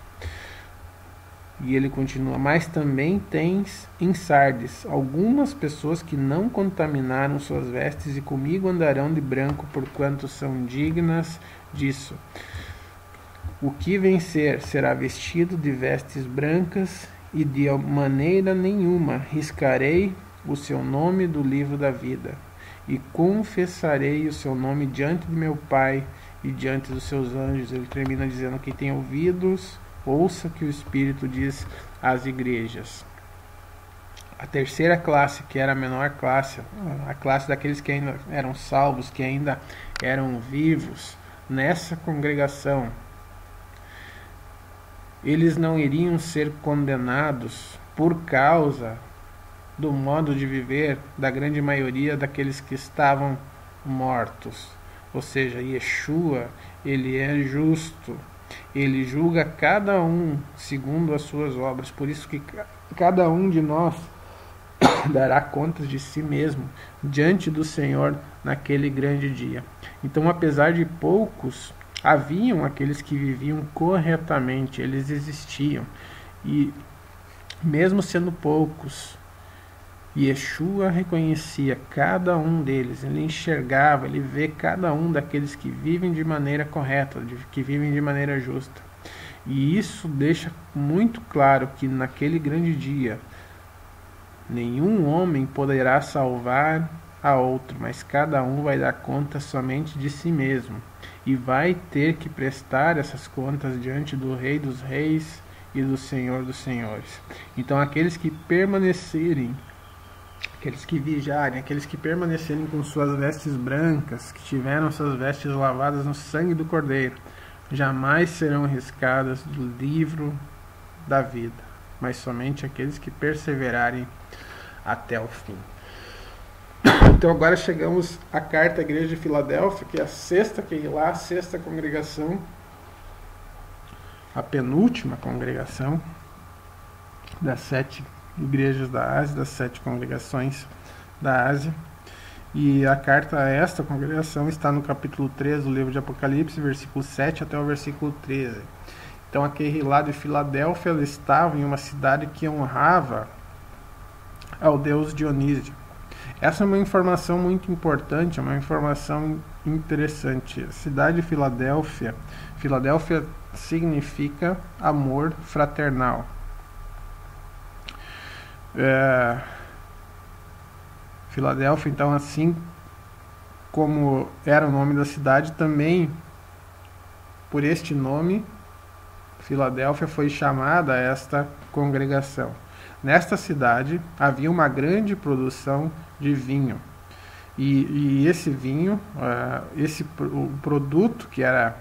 E ele continua: mas também tens em Sardes algumas pessoas que não contaminaram suas vestes e comigo andarão de branco, porquanto são dignas disso. O que vencer será vestido de vestes brancas, e de maneira nenhuma riscarei o seu nome do livro da vida, e confessarei o seu nome diante de meu Pai e diante dos seus anjos. Ele termina dizendo: quem tem ouvidos, ouça que o Espírito diz às igrejas. A terceira classe, que era a menor classe, a classe daqueles que ainda eram salvos, que ainda eram vivos nessa congregação, eles não iriam ser condenados por causa do modo de viver da grande maioria daqueles que estavam mortos. Ou seja, Yeshua, ele é justo. Ele julga cada um segundo as suas obras. Por isso que cada um de nós dará contas de si mesmo diante do Senhor naquele grande dia. Então, apesar de poucos, haviam aqueles que viviam corretamente, eles existiam. E mesmo sendo poucos, Yeshua reconhecia cada um deles, ele enxergava, ele vê cada um daqueles que vivem de maneira correta, que vivem de maneira justa. E isso deixa muito claro que naquele grande dia, nenhum homem poderá salvar a outro, mas cada um vai dar conta somente de si mesmo. E vai ter que prestar essas contas diante do Rei dos Reis e do Senhor dos Senhores. Então aqueles que permanecerem, aqueles que vigiarem, aqueles que permanecerem com suas vestes brancas, que tiveram suas vestes lavadas no sangue do Cordeiro, jamais serão riscadas do livro da vida, mas somente aqueles que perseverarem até o fim. Então agora chegamos à carta à igreja de Filadélfia, que é a sexta congregação, a penúltima congregação das 7 igrejas da Ásia, das 7 congregações da Ásia. E a carta a esta congregação está no capítulo 3 do livro de Apocalipse, versículo 7 até o versículo 13. Então aquele lá de Filadélfia, ele estava em uma cidade que honrava ao deus Dionísio. Essa é uma informação muito importante, é uma informação interessante. A cidade de Filadélfia, Filadélfia significa amor fraternal. Filadélfia, então, assim como era o nome da cidade, também por este nome, Filadélfia foi chamada a esta congregação. Nesta cidade havia uma grande produção de vinho. E esse vinho, o produto que era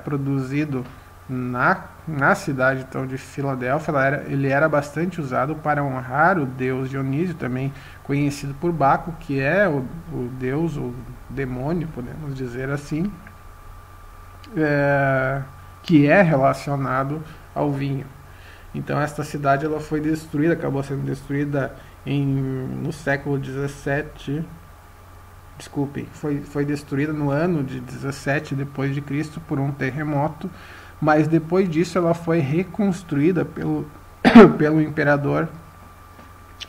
produzido na cidade então, de Filadélfia, ele era bastante usado para honrar o deus Dionísio, também conhecido por Baco, que é o deus, o demônio, podemos dizer assim, que é relacionado ao vinho. Então esta cidade ela foi destruída, acabou sendo destruída no século 17. Desculpem, foi destruída no ano de 17 depois de Cristo por um terremoto, mas depois disso ela foi reconstruída pelo imperador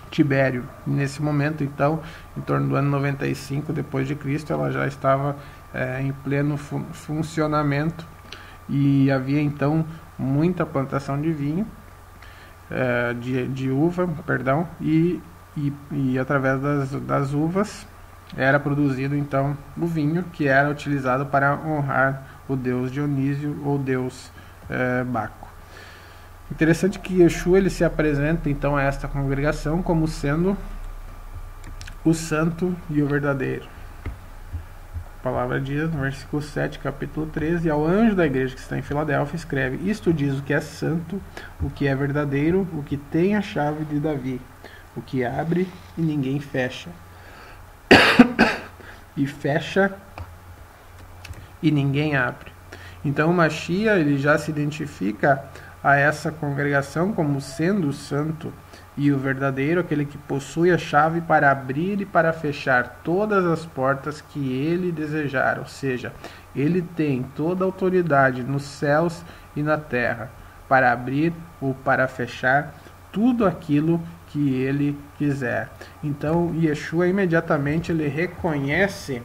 Tibério. Nesse momento, então, em torno do ano 95 depois de Cristo, ela já estava em pleno funcionamento e havia então muita plantação de vinho, de uva, perdão, e através das uvas era produzido então o vinho, que era utilizado para honrar o deus Dionísio ou deus Baco. Interessante que Yeshua ele se apresenta então a esta congregação como sendo o santo e o verdadeiro. A palavra diz no versículo 7, capítulo 13: ao anjo da igreja que está em Filadélfia escreve: isto diz o que é santo, o que é verdadeiro, o que tem a chave de Davi, o que abre e ninguém fecha, e fecha e ninguém abre. Então o Mashiach ele já se identifica a essa congregação como sendo o santo E o verdadeiro, aquele que possui a chave para abrir e para fechar todas as portas que ele desejar. Ou seja, ele tem toda a autoridade nos céus e na terra para abrir ou para fechar tudo aquilo que ele quiser. Então, Yeshua imediatamente ele reconhece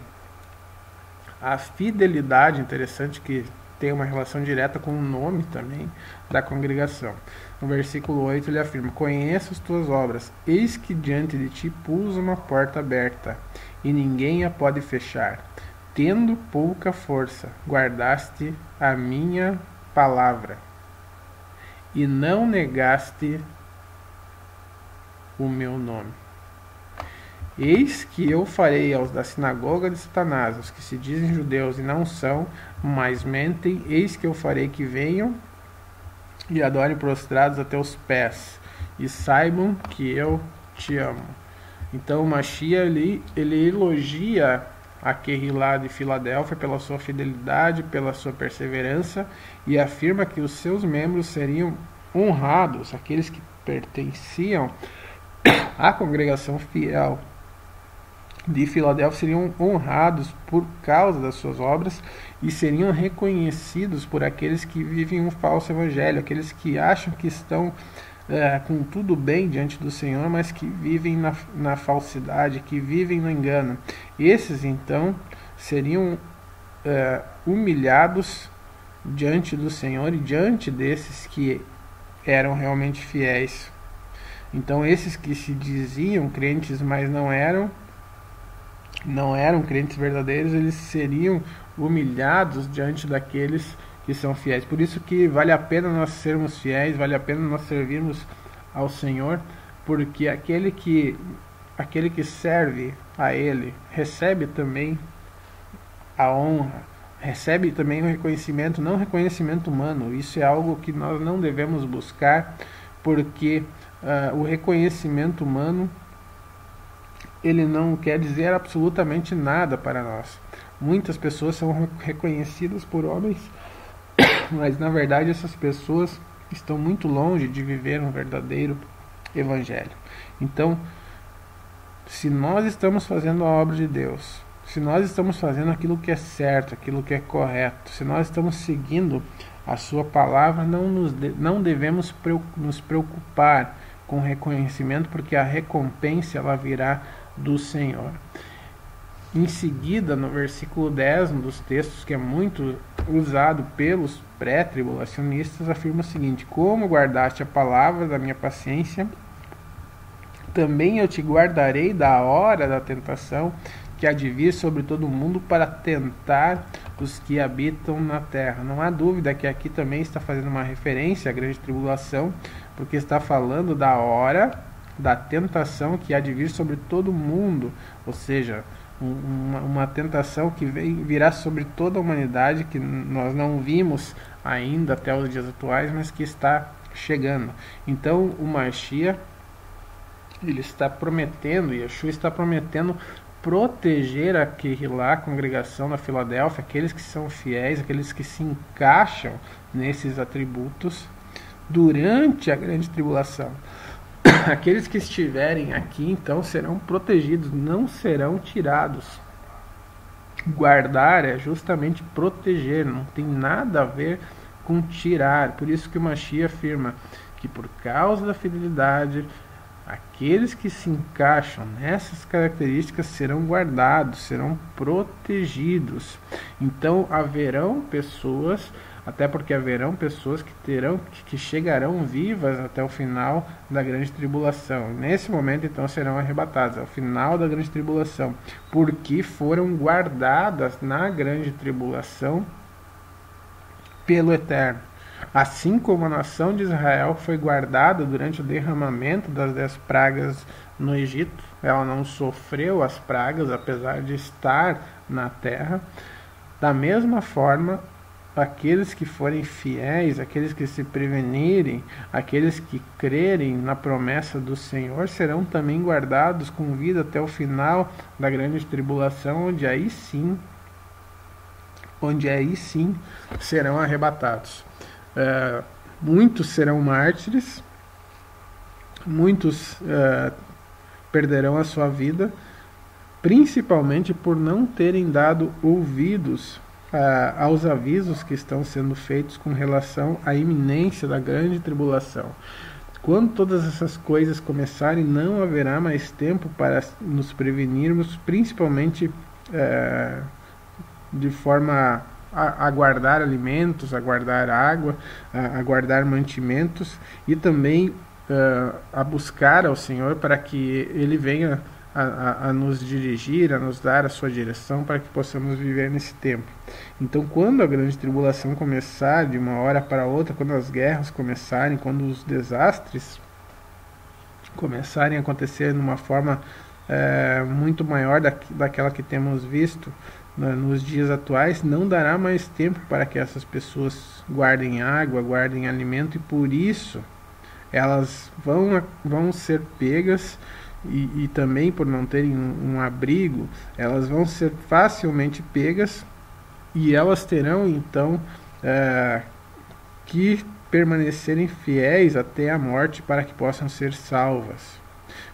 a fidelidade, interessante que tem uma relação direta com o nome também da congregação. No versículo 8 ele afirma: conheço as tuas obras, eis que diante de ti pus uma porta aberta, e ninguém a pode fechar. Tendo pouca força, guardaste a minha palavra, e não negaste o meu nome. Eis que eu farei aos da sinagoga de Satanás, os que se dizem judeus e não são, mas mentem, eis que eu farei que venham e adorem prostrados a teus pés, e saibam que eu te amo. Então o Mashiach ele elogia a Kehilá de Filadélfia pela sua fidelidade, pela sua perseverança, e afirma que os seus membros seriam honrados, aqueles que pertenciam à congregação fiel de Filadélfia seriam honrados por causa das suas obras e seriam reconhecidos por aqueles que vivem um falso evangelho, aqueles que acham que estão com tudo bem diante do Senhor, mas que vivem na falsidade, que vivem no engano. Esses então seriam humilhados diante do Senhor e diante desses que eram realmente fiéis. Então esses que se diziam crentes, mas não eram crentes verdadeiros, eles seriam humilhados diante daqueles que são fiéis. Por isso que vale a pena nós sermos fiéis, vale a pena nós servirmos ao Senhor, porque aquele que serve a Ele recebe também a honra, recebe também o reconhecimento, não reconhecimento humano. Isso é algo que nós não devemos buscar, porque o reconhecimento humano ele não quer dizer absolutamente nada para nós. Muitas pessoas são reconhecidas por homens, mas na verdade essas pessoas estão muito longe de viver um verdadeiro evangelho. Então, se nós estamos fazendo a obra de Deus, se nós estamos fazendo aquilo que é certo, aquilo que é correto, se nós estamos seguindo a sua palavra, não devemos nos preocupar com reconhecimento, porque a recompensa ela virá do Senhor. Em seguida, no versículo 10, um dos textos que é muito usado pelos pré-tribulacionistas, afirma o seguinte: como guardaste a palavra da minha paciência, também eu te guardarei da hora da tentação que há de vir sobre todo o mundo para tentar os que habitam na terra. Não há dúvida que aqui também está fazendo uma referência à grande tribulação, porque está falando da hora da tentação que há de vir sobre todo o mundo, ou seja, uma tentação que virá sobre toda a humanidade, que nós não vimos ainda até os dias atuais, mas que está chegando. Então o Mashiach ele está prometendo, Yeshua está prometendo proteger a Kehilá, a congregação da Filadélfia, aqueles que são fiéis, aqueles que se encaixam nesses atributos durante a grande tribulação. Aqueles que estiverem aqui, então, serão protegidos, não serão tirados. Guardar é justamente proteger, não tem nada a ver com tirar. Por isso que o Mashiach afirma que por causa da fidelidade, aqueles que se encaixam nessas características serão guardados, serão protegidos. Então haverão pessoas, até porque haverão pessoas que chegarão vivas até o final da grande tribulação. Nesse momento então serão arrebatadas ao final da grande tribulação, porque foram guardadas na grande tribulação pelo Eterno. Assim como a nação de Israel foi guardada durante o derramamento das 10 pragas no Egito, ela não sofreu as pragas apesar de estar na terra. Da mesma forma, aqueles que forem fiéis, aqueles que se prevenirem, aqueles que crerem na promessa do Senhor, serão também guardados com vida até o final da grande tribulação, onde aí sim serão arrebatados. Muitos serão mártires, muitos perderão a sua vida, principalmente por não terem dado ouvidos aos avisos que estão sendo feitos com relação à iminência da grande tribulação. Quando todas essas coisas começarem, não haverá mais tempo para nos prevenirmos, principalmente de forma a guardar alimentos, a guardar água, a guardar mantimentos e também a buscar ao Senhor para que Ele venha a nos dirigir, a nos dar a sua direção para que possamos viver nesse tempo. Então, quando a grande tribulação começar de uma hora para outra, quando as guerras começarem, quando os desastres começarem a acontecer de uma forma muito maior daquela que temos visto nos dias atuais, não dará mais tempo para que essas pessoas guardem água, guardem alimento, e por isso elas vão ser pegas, e também por não terem um abrigo, elas vão ser facilmente pegas, e elas terão então que permanecerem fiéis até a morte para que possam ser salvas,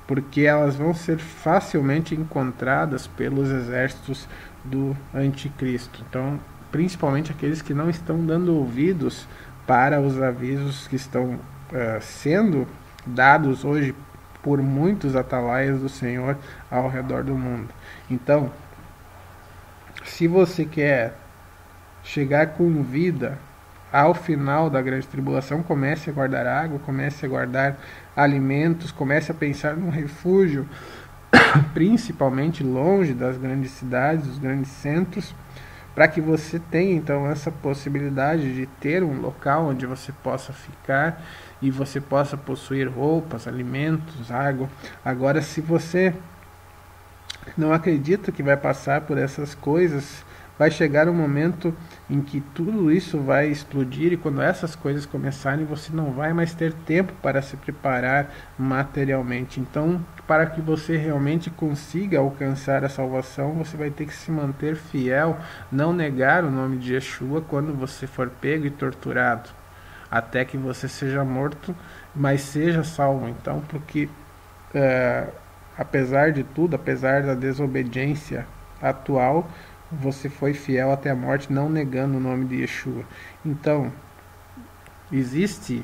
porque elas vão ser facilmente encontradas pelos exércitos do anticristo. Então, principalmente aqueles que não estão dando ouvidos para os avisos que estão sendo dados hoje por muitos atalaias do Senhor ao redor do mundo. Então, se você quer chegar com vida ao final da grande tribulação, comece a guardar água, comece a guardar alimentos, comece a pensar num refúgio, principalmente longe das grandes cidades, dos grandes centros, para que você tenha então essa possibilidade de ter um local onde você possa ficar e você possa possuir roupas, alimentos, água. Agora, se você não acredita que vai passar por essas coisas, vai chegar um momento em que tudo isso vai explodir, e quando essas coisas começarem, você não vai mais ter tempo para se preparar materialmente. Então, para que você realmente consiga alcançar a salvação, você vai ter que se manter fiel, não negar o nome de Yeshua quando você for pego e torturado, até que você seja morto, mas seja salvo. Então, porque apesar de tudo, apesar da desobediência atual, você foi fiel até a morte, não negando o nome de Yeshua. Então, existe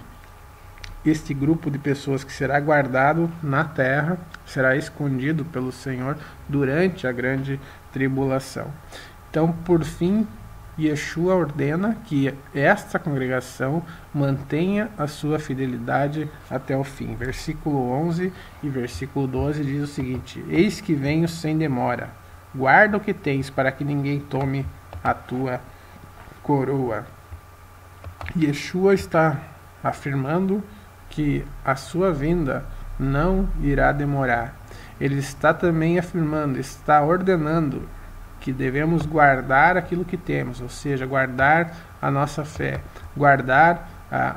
este grupo de pessoas que será guardado na terra, será escondido pelo Senhor durante a grande tribulação. Então, por fim, Yeshua ordena que esta congregação mantenha a sua fidelidade até o fim. Versículo 11 e versículo 12 diz o seguinte: Eis que venho sem demora. Guarda o que tens, para que ninguém tome a tua coroa. Yeshua está afirmando que a sua vinda não irá demorar. Ele está também afirmando, está ordenando que devemos guardar aquilo que temos, ou seja, guardar a nossa fé, guardar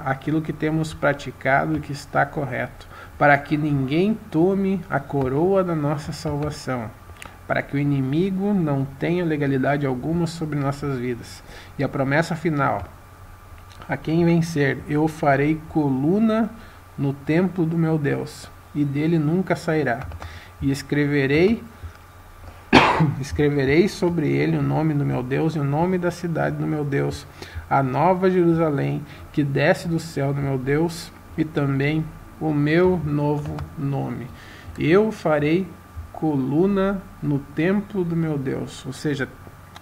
aquilo que temos praticado e que está correto, para que ninguém tome a coroa da nossa salvação, para que o inimigo não tenha legalidade alguma sobre nossas vidas. E a promessa final: a quem vencer, eu farei coluna no templo do meu Deus, e dele nunca sairá. E escreverei sobre ele o nome do meu Deus e o nome da cidade do meu Deus, a nova Jerusalém, que desce do céu do meu Deus, e também o meu novo nome. Eu farei coluna no templo do meu Deus, ou seja,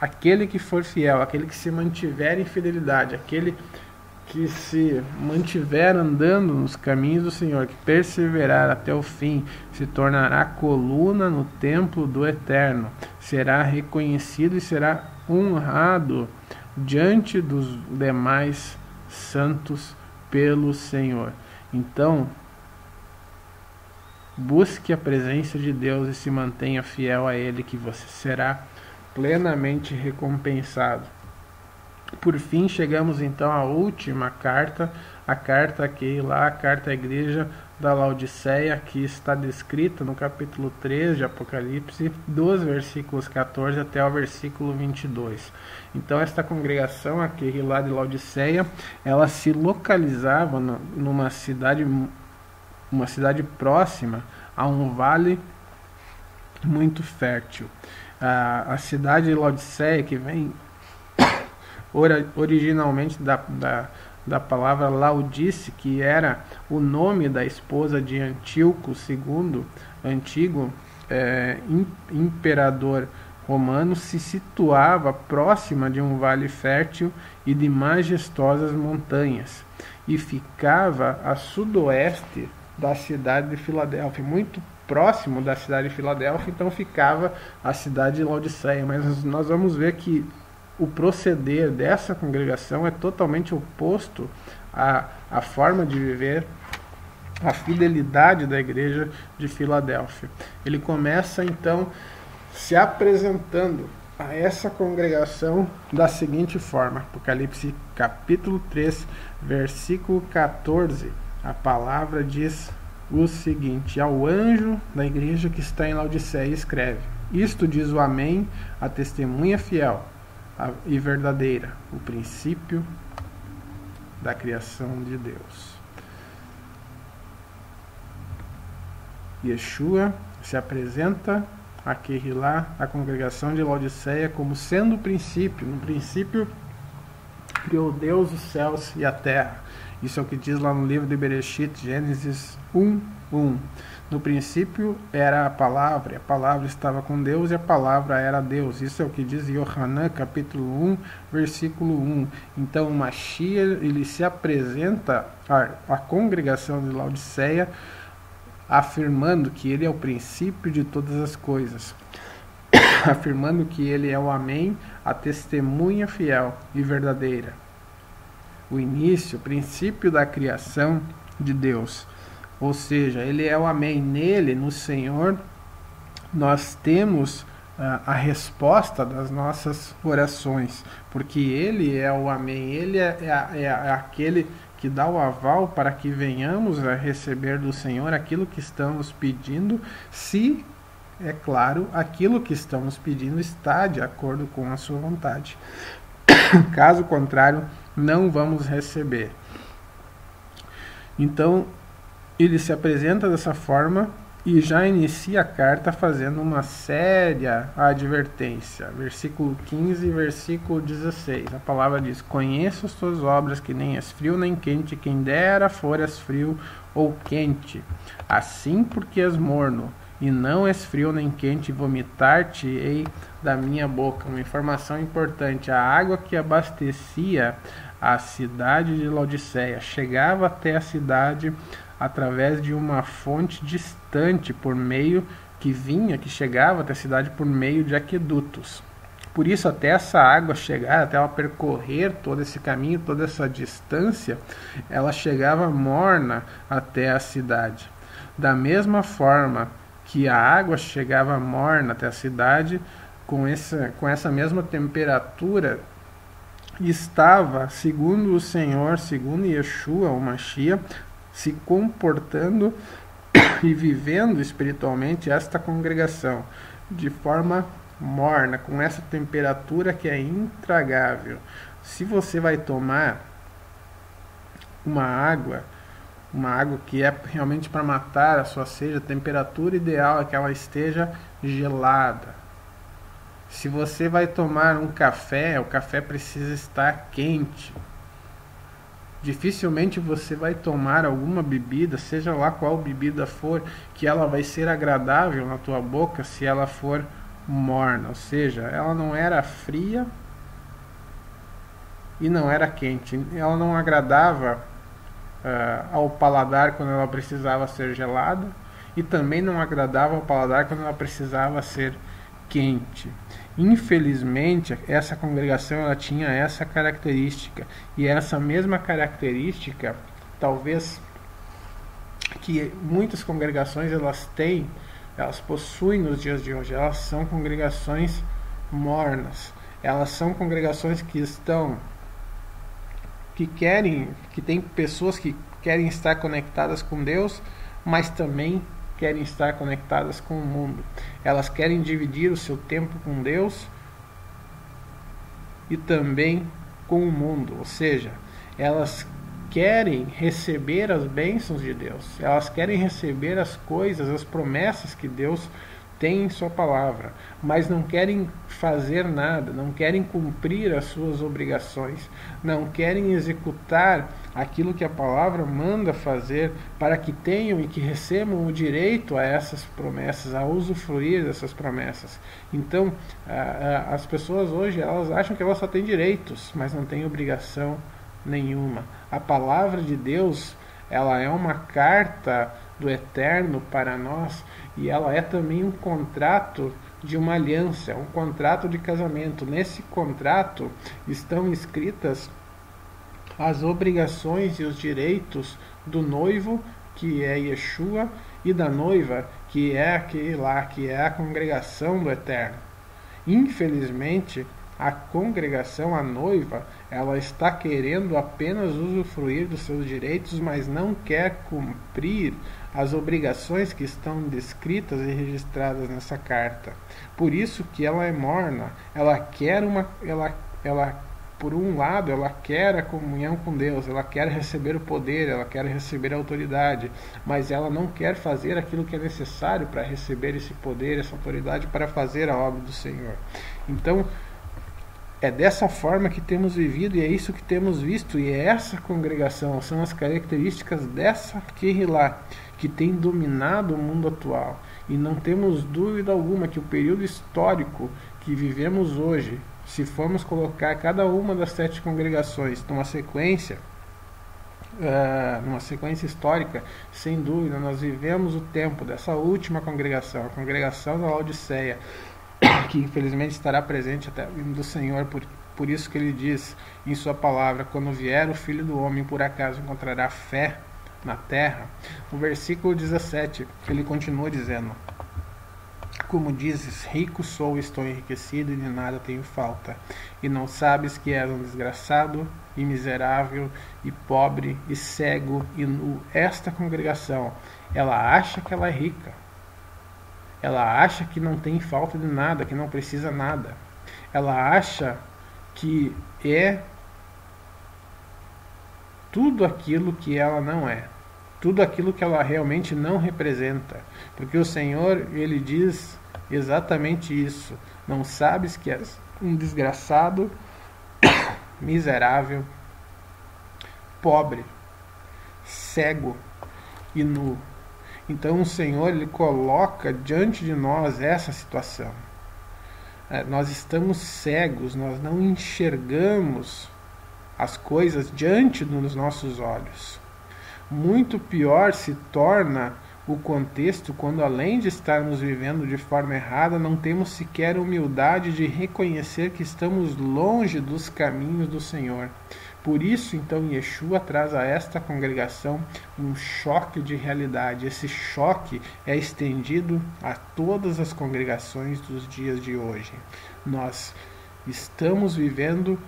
aquele que for fiel, aquele que se mantiver em fidelidade, aquele que se mantiver andando nos caminhos do Senhor, que perseverar até o fim, se tornará coluna no templo do Eterno, será reconhecido e será honrado diante dos demais santos pelo Senhor. Então, busque a presença de Deus e se mantenha fiel a Ele, que você será plenamente recompensado. Por fim, chegamos então à última carta, a carta a carta à igreja da Laodiceia, que está descrita no capítulo 3 de Apocalipse, dos versículos 14 até o versículo 22. Então, esta congregação aqui lá de Laodiceia, ela se localizava numa cidade uma cidade próxima a um vale muito fértil. A cidade de Laodiceia, que vem originalmente da palavra Laodice, que era o nome da esposa de Antíoco II, antigo imperador romano, se situava próxima de um vale fértil e de majestosas montanhas, e ficava a sudoeste da cidade de Filadélfia, muito próximo da cidade de Filadélfia. Então ficava a cidade de Laodiceia. Mas nós vamos ver que o proceder dessa congregação é totalmente oposto à forma de viver, à fidelidade da igreja de Filadélfia. Ele começa então se apresentando a essa congregação da seguinte forma: Apocalipse capítulo 3, versículo 14, a palavra diz o seguinte: ao anjo da igreja que está em Laodiceia escreve: isto diz o Amém, a testemunha fiel e verdadeira, o princípio da criação de Deus. Yeshua se apresenta a Kehilá, a congregação de Laodiceia, como sendo o princípio. No princípio criou Deus os céus e a terra. Isso é o que diz lá no livro de Bereshit, Gênesis 1:1. No princípio era a palavra estava com Deus e a palavra era Deus. Isso é o que diz Yohanan, capítulo 1, versículo 1. Então o Mashiach, ele se apresenta à congregação de Laodiceia, afirmando que ele é o princípio de todas as coisas, afirmando que ele é o Amém, a testemunha fiel e verdadeira, o início, o princípio da criação de Deus. Ou seja, ele é o Amém. Nele, no Senhor, nós temos a resposta das nossas orações, porque ele é o Amém, ele é aquele que dá o aval para que venhamos a receber do Senhor aquilo que estamos pedindo, se, é claro, aquilo que estamos pedindo está de acordo com a sua vontade. Caso contrário, não vamos receber. Então, ele se apresenta dessa forma e já inicia a carta fazendo uma séria advertência. Versículo 15 e versículo 16. A palavra diz: conheço as tuas obras, que nem és frio nem quente, quem dera foras frio ou quente. Assim porque és morno, e não és frio nem quente, vomitar-te-ei da minha boca. Uma informação importante: a água que abastecia a cidade de Laodiceia chegava até a cidade através de uma fonte distante, que chegava até a cidade por meio de aquedutos. Por isso, até essa água chegar, até ela percorrer todo esse caminho, toda essa distância, ela chegava morna até a cidade. Da mesma forma que a água chegava morna até a cidade, com essa mesma temperatura, estava, segundo o Senhor, segundo Yeshua, o Mashiach, se comportando e vivendo espiritualmente esta congregação de forma morna, com essa temperatura que é intragável. Se você vai tomar uma água que é realmente para matar a sua sede, a temperatura ideal é que ela esteja gelada. Se você vai tomar um café, o café precisa estar quente. Dificilmente você vai tomar alguma bebida, seja lá qual bebida for, que ela vai ser agradável na tua boca se ela for morna. Ou seja, ela não era fria e não era quente. Ela não agradava ao paladar quando ela precisava ser gelada, e também não agradava ao paladar quando ela precisava ser quente. Infelizmente, essa congregação ela tinha essa característica, e essa mesma característica, talvez, que muitas congregações elas possuem nos dias de hoje. Elas são congregações mornas. Elas são congregações que têm pessoas que querem estar conectadas com Deus, mas também querem estar conectadas com o mundo. Elas querem dividir o seu tempo com Deus e também com o mundo. Ou seja, elas querem receber as bênçãos de Deus, elas querem receber as coisas, as promessas que Deus tem em sua palavra, mas não querem fazer nada, não querem cumprir as suas obrigações, não querem executar aquilo que a palavra manda fazer para que tenham e que recebam o direito a essas promessas, a usufruir dessas promessas. Então, as pessoas hoje, elas acham que elas só têm direitos, mas não têm obrigação nenhuma. A palavra de Deus, ela é uma carta do Eterno para nós, e ela é também um contrato de uma aliança, um contrato de casamento. Nesse contrato estão escritas as obrigações e os direitos do noivo, que é Yeshua, e da noiva, que é aquele lá, que é a congregação do Eterno. Infelizmente, a congregação, a noiva, ela está querendo apenas usufruir dos seus direitos, mas não quer cumprir as obrigações que estão descritas e registradas nessa carta. Por isso que ela é morna. Ela quer por um lado, ela quer a comunhão com Deus, ela quer receber o poder, ela quer receber a autoridade, mas ela não quer fazer aquilo que é necessário para receber esse poder, essa autoridade, para fazer a obra do Senhor. Então, é dessa forma que temos vivido, e é isso que temos visto, e é essa congregação, são as características dessa Kehilá que tem dominado o mundo atual. E não temos dúvida alguma que o período histórico que vivemos hoje, se formos colocar cada uma das 7 congregações numa sequência histórica, sem dúvida, nós vivemos o tempo dessa última congregação, a congregação da Laodiceia, que infelizmente estará presente até a vinda do Senhor. Por isso que ele diz em sua palavra: quando vier o Filho do Homem, por acaso encontrará fé na terra? No versículo 17, ele continua dizendo: como dizes, rico sou, estou enriquecido e de nada tenho falta, e não sabes que és um desgraçado e miserável e pobre e cego e nu. Esta congregação, ela acha que ela é rica, ela acha que não tem falta de nada, que não precisa nada, ela acha que é tudo aquilo que ela não é, tudo aquilo que ela realmente não representa, porque o Senhor, ele diz exatamente isso: não sabes que és um desgraçado, miserável, pobre, cego e nu. Então o Senhor, ele coloca diante de nós essa situação. Nós estamos cegos, nós não enxergamos as coisas diante dos nossos olhos. Muito pior se torna o contexto quando, além de estarmos vivendo de forma errada, não temos sequer humildade de reconhecer que estamos longe dos caminhos do Senhor. Por isso, então, Yeshua traz a esta congregação um choque de realidade. Esse choque é estendido a todas as congregações dos dias de hoje. Nós estamos vivendo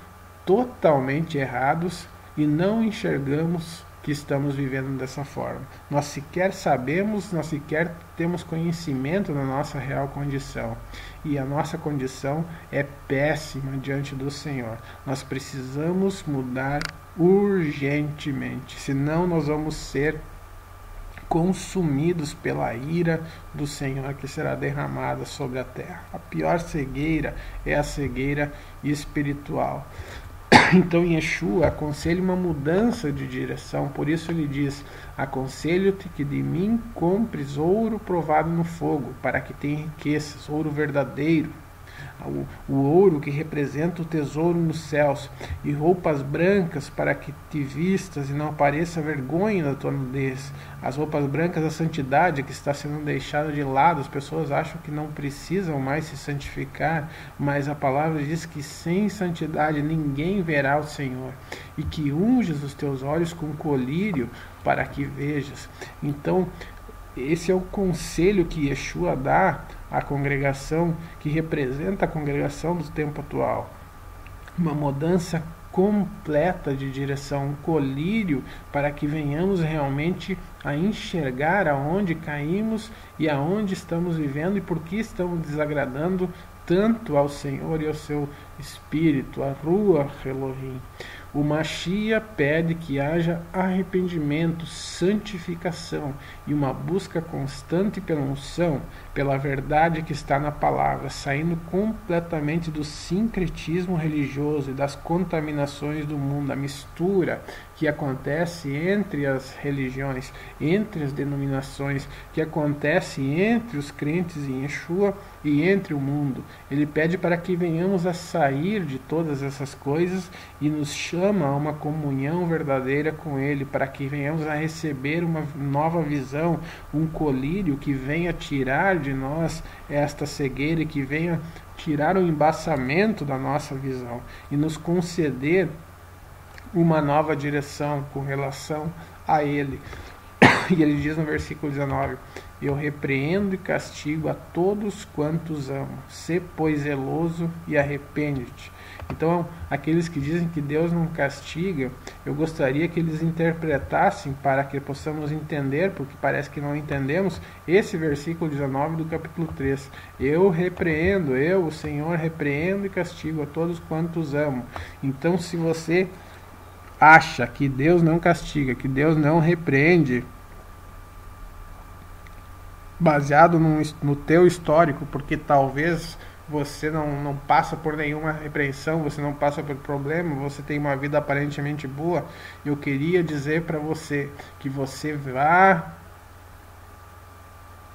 totalmente errados e não enxergamos que estamos vivendo dessa forma. Nós sequer sabemos, nós sequer temos conhecimento da nossa real condição. E a nossa condição é péssima diante do Senhor. Nós precisamos mudar urgentemente, senão nós vamos ser consumidos pela ira do Senhor que será derramada sobre a terra. A pior cegueira é a cegueira espiritual. Então Yeshua aconselha uma mudança de direção. Por isso ele diz: aconselho-te que de mim compres ouro provado no fogo, para que tenha riquezas, ouro verdadeiro, o ouro que representa o tesouro nos céus, e roupas brancas para que te vistas e não apareça vergonha da tua nudez. As roupas brancas da santidade que está sendo deixada de lado. As pessoas acham que não precisam mais se santificar, mas a palavra diz que sem santidade ninguém verá o Senhor, e que unges os teus olhos com colírio para que vejas. Então esse é o conselho que Yeshua dá à congregação, que representa a congregação do tempo atual. Uma mudança completa de direção, um colírio para que venhamos realmente a enxergar aonde caímos e aonde estamos vivendo e por que estamos desagradando tanto ao Senhor e ao seu Espírito, a Ruach Elohim. O Machia pede que haja arrependimento, santificação e uma busca constante pela unção, pela verdade que está na palavra, saindo completamente do sincretismo religioso e das contaminações do mundo, a mistura que acontece entre as religiões, entre as denominações, que acontece entre os crentes em Yeshua e entre o mundo. Ele pede para que venhamos a sair de todas essas coisas e nos chama a uma comunhão verdadeira com Ele, para que venhamos a receber uma nova visão, um colírio que venha tirar de nós esta cegueira e que venha tirar o embaçamento da nossa visão e nos conceder uma nova direção com relação a Ele. E ele diz no versículo 19: eu repreendo e castigo a todos quantos amo. Sê, pois, zeloso e arrepende-te. Então, aqueles que dizem que Deus não castiga, eu gostaria que eles interpretassem, para que possamos entender, porque parece que não entendemos, esse versículo 19 do capítulo 3. Eu repreendo, eu, o Senhor, repreendo e castigo a todos quantos amo. Então, se você acha que Deus não castiga, que Deus não repreende, baseado no teu histórico, porque talvez você não passa por nenhuma repreensão, você não passa por problema, você tem uma vida aparentemente boa, eu queria dizer para você que você vá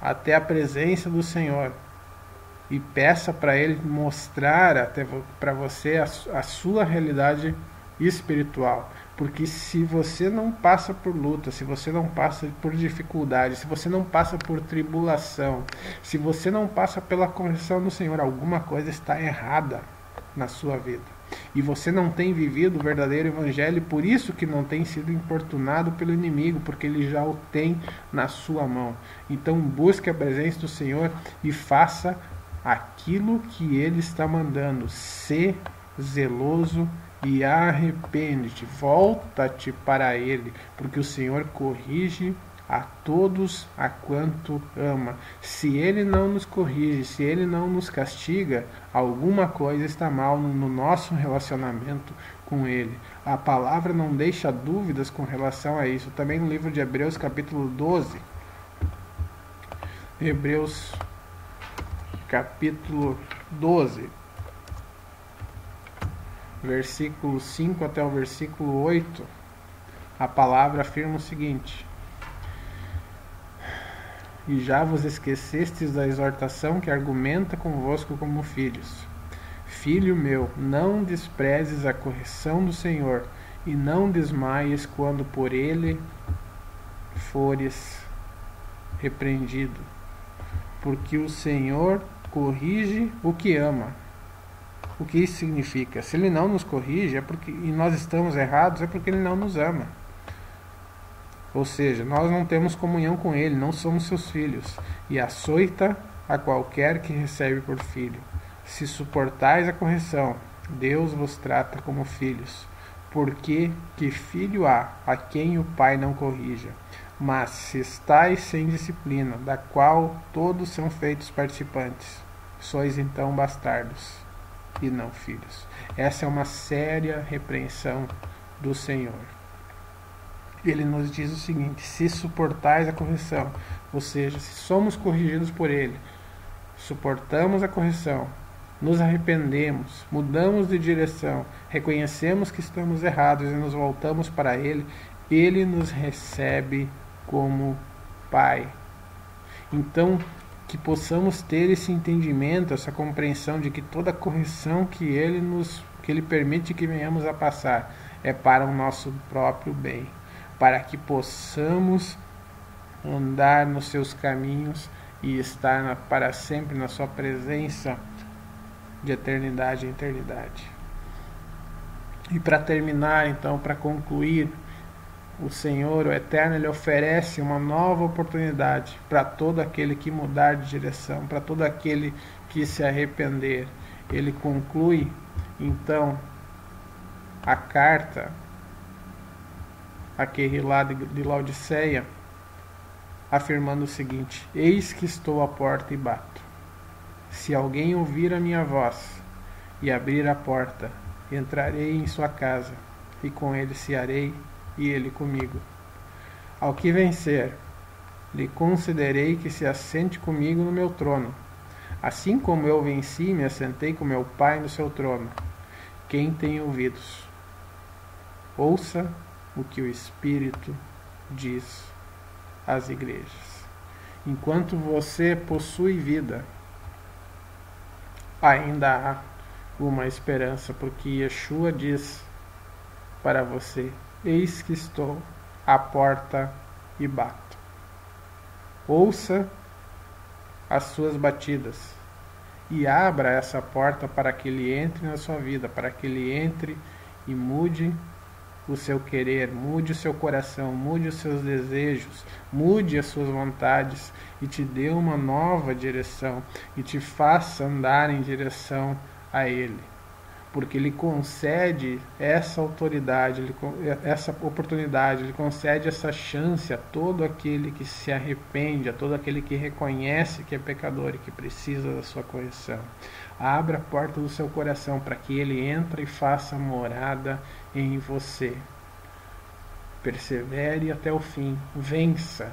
até a presença do Senhor e peça para Ele mostrar até para você a sua realidade espiritual. Porque se você não passa por luta, se você não passa por dificuldade, se você não passa por tribulação, se você não passa pela correção do Senhor, alguma coisa está errada na sua vida. E você não tem vivido o verdadeiro evangelho, por isso que não tem sido importunado pelo inimigo, porque ele já o tem na sua mão. Então busque a presença do Senhor e faça aquilo que Ele está mandando. Sê zeloso e arrepende-te, volta-te para Ele, porque o Senhor corrige a todos a quanto ama. Se Ele não nos corrige, se Ele não nos castiga, alguma coisa está mal no nosso relacionamento com Ele. A palavra não deixa dúvidas com relação a isso. Também no livro de Hebreus, capítulo 12, Hebreus capítulo 12, versículo 5 até o versículo 8, a palavra afirma o seguinte: e já vos esquecestes da exortação que argumenta convosco como filhos. Filho meu, não desprezes a correção do Senhor, e não desmaies quando por Ele fores repreendido, porque o Senhor corrige o que ama. O que isso significa? Se Ele não nos corrige e nós estamos errados, é porque Ele não nos ama. Ou seja, nós não temos comunhão com Ele, não somos seus filhos. E açoita a qualquer que recebe por filho. Se suportais a correção, Deus vos trata como filhos. Porque que filho há a quem o pai não corrija? Mas se estáis sem disciplina, da qual todos são feitos participantes, sois então bastardos e não filhos. Essa é uma séria repreensão do Senhor. Ele nos diz o seguinte: se suportais a correção, ou seja, se somos corrigidos por Ele, suportamos a correção, nos arrependemos, mudamos de direção, reconhecemos que estamos errados e nos voltamos para Ele, Ele nos recebe como Pai. Então, que possamos ter esse entendimento, essa compreensão de que toda correção que Ele permite que venhamos a passar é para o nosso próprio bem, para que possamos andar nos seus caminhos e estar para sempre na sua presença de eternidade em eternidade. E para terminar, então, para concluir, o Senhor, o Eterno, Ele oferece uma nova oportunidade para todo aquele que mudar de direção, para todo aquele que se arrepender. Ele conclui, então, a carta àquele lá de Laodiceia, afirmando o seguinte: eis que estou à porta e bato. Se alguém ouvir a minha voz e abrir a porta, entrarei em sua casa e com ele cearei, e ele comigo. Ao que vencer, lhe concederei que se assente comigo no meu trono, assim como eu venci e me assentei com meu Pai no seu trono. Quem tem ouvidos, ouça o que o Espírito diz às igrejas. Enquanto você possui vida, ainda há uma esperança, porque Yeshua diz para você: eis que estou à porta e bato. Ouça as suas batidas e abra essa porta para que ele entre na sua vida, para que ele entre e mude o seu querer, mude o seu coração, mude os seus desejos, mude as suas vontades e te dê uma nova direção e te faça andar em direção a ele. Porque ele concede essa autoridade, essa oportunidade, ele concede essa chance a todo aquele que se arrepende, a todo aquele que reconhece que é pecador e que precisa da sua correção. Abra a porta do seu coração para que ele entre e faça morada em você. Persevere até o fim, vença,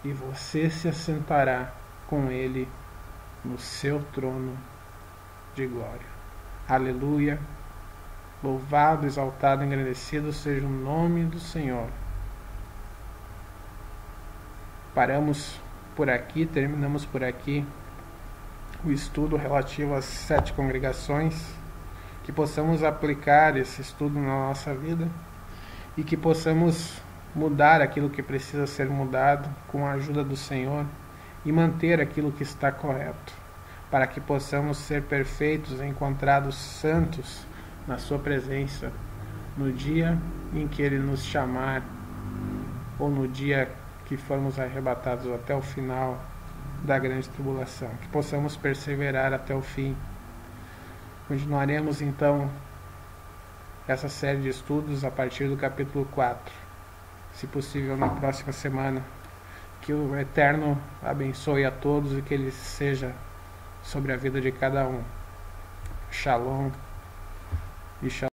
e você se assentará com ele no seu trono de glória. Aleluia, louvado, exaltado, engrandecido seja o nome do Senhor. Paramos por aqui, terminamos por aqui o estudo relativo às 7 congregações, que possamos aplicar esse estudo na nossa vida e que possamos mudar aquilo que precisa ser mudado com a ajuda do Senhor e manter aquilo que está correto, para que possamos ser perfeitos, encontrados santos na sua presença, no dia em que Ele nos chamar, ou no dia que formos arrebatados até o final da grande tribulação, que possamos perseverar até o fim. Continuaremos então essa série de estudos a partir do capítulo 4, se possível na próxima semana. Que o Eterno abençoe a todos e que Ele seja sobre a vida de cada um. Shalom e shalom.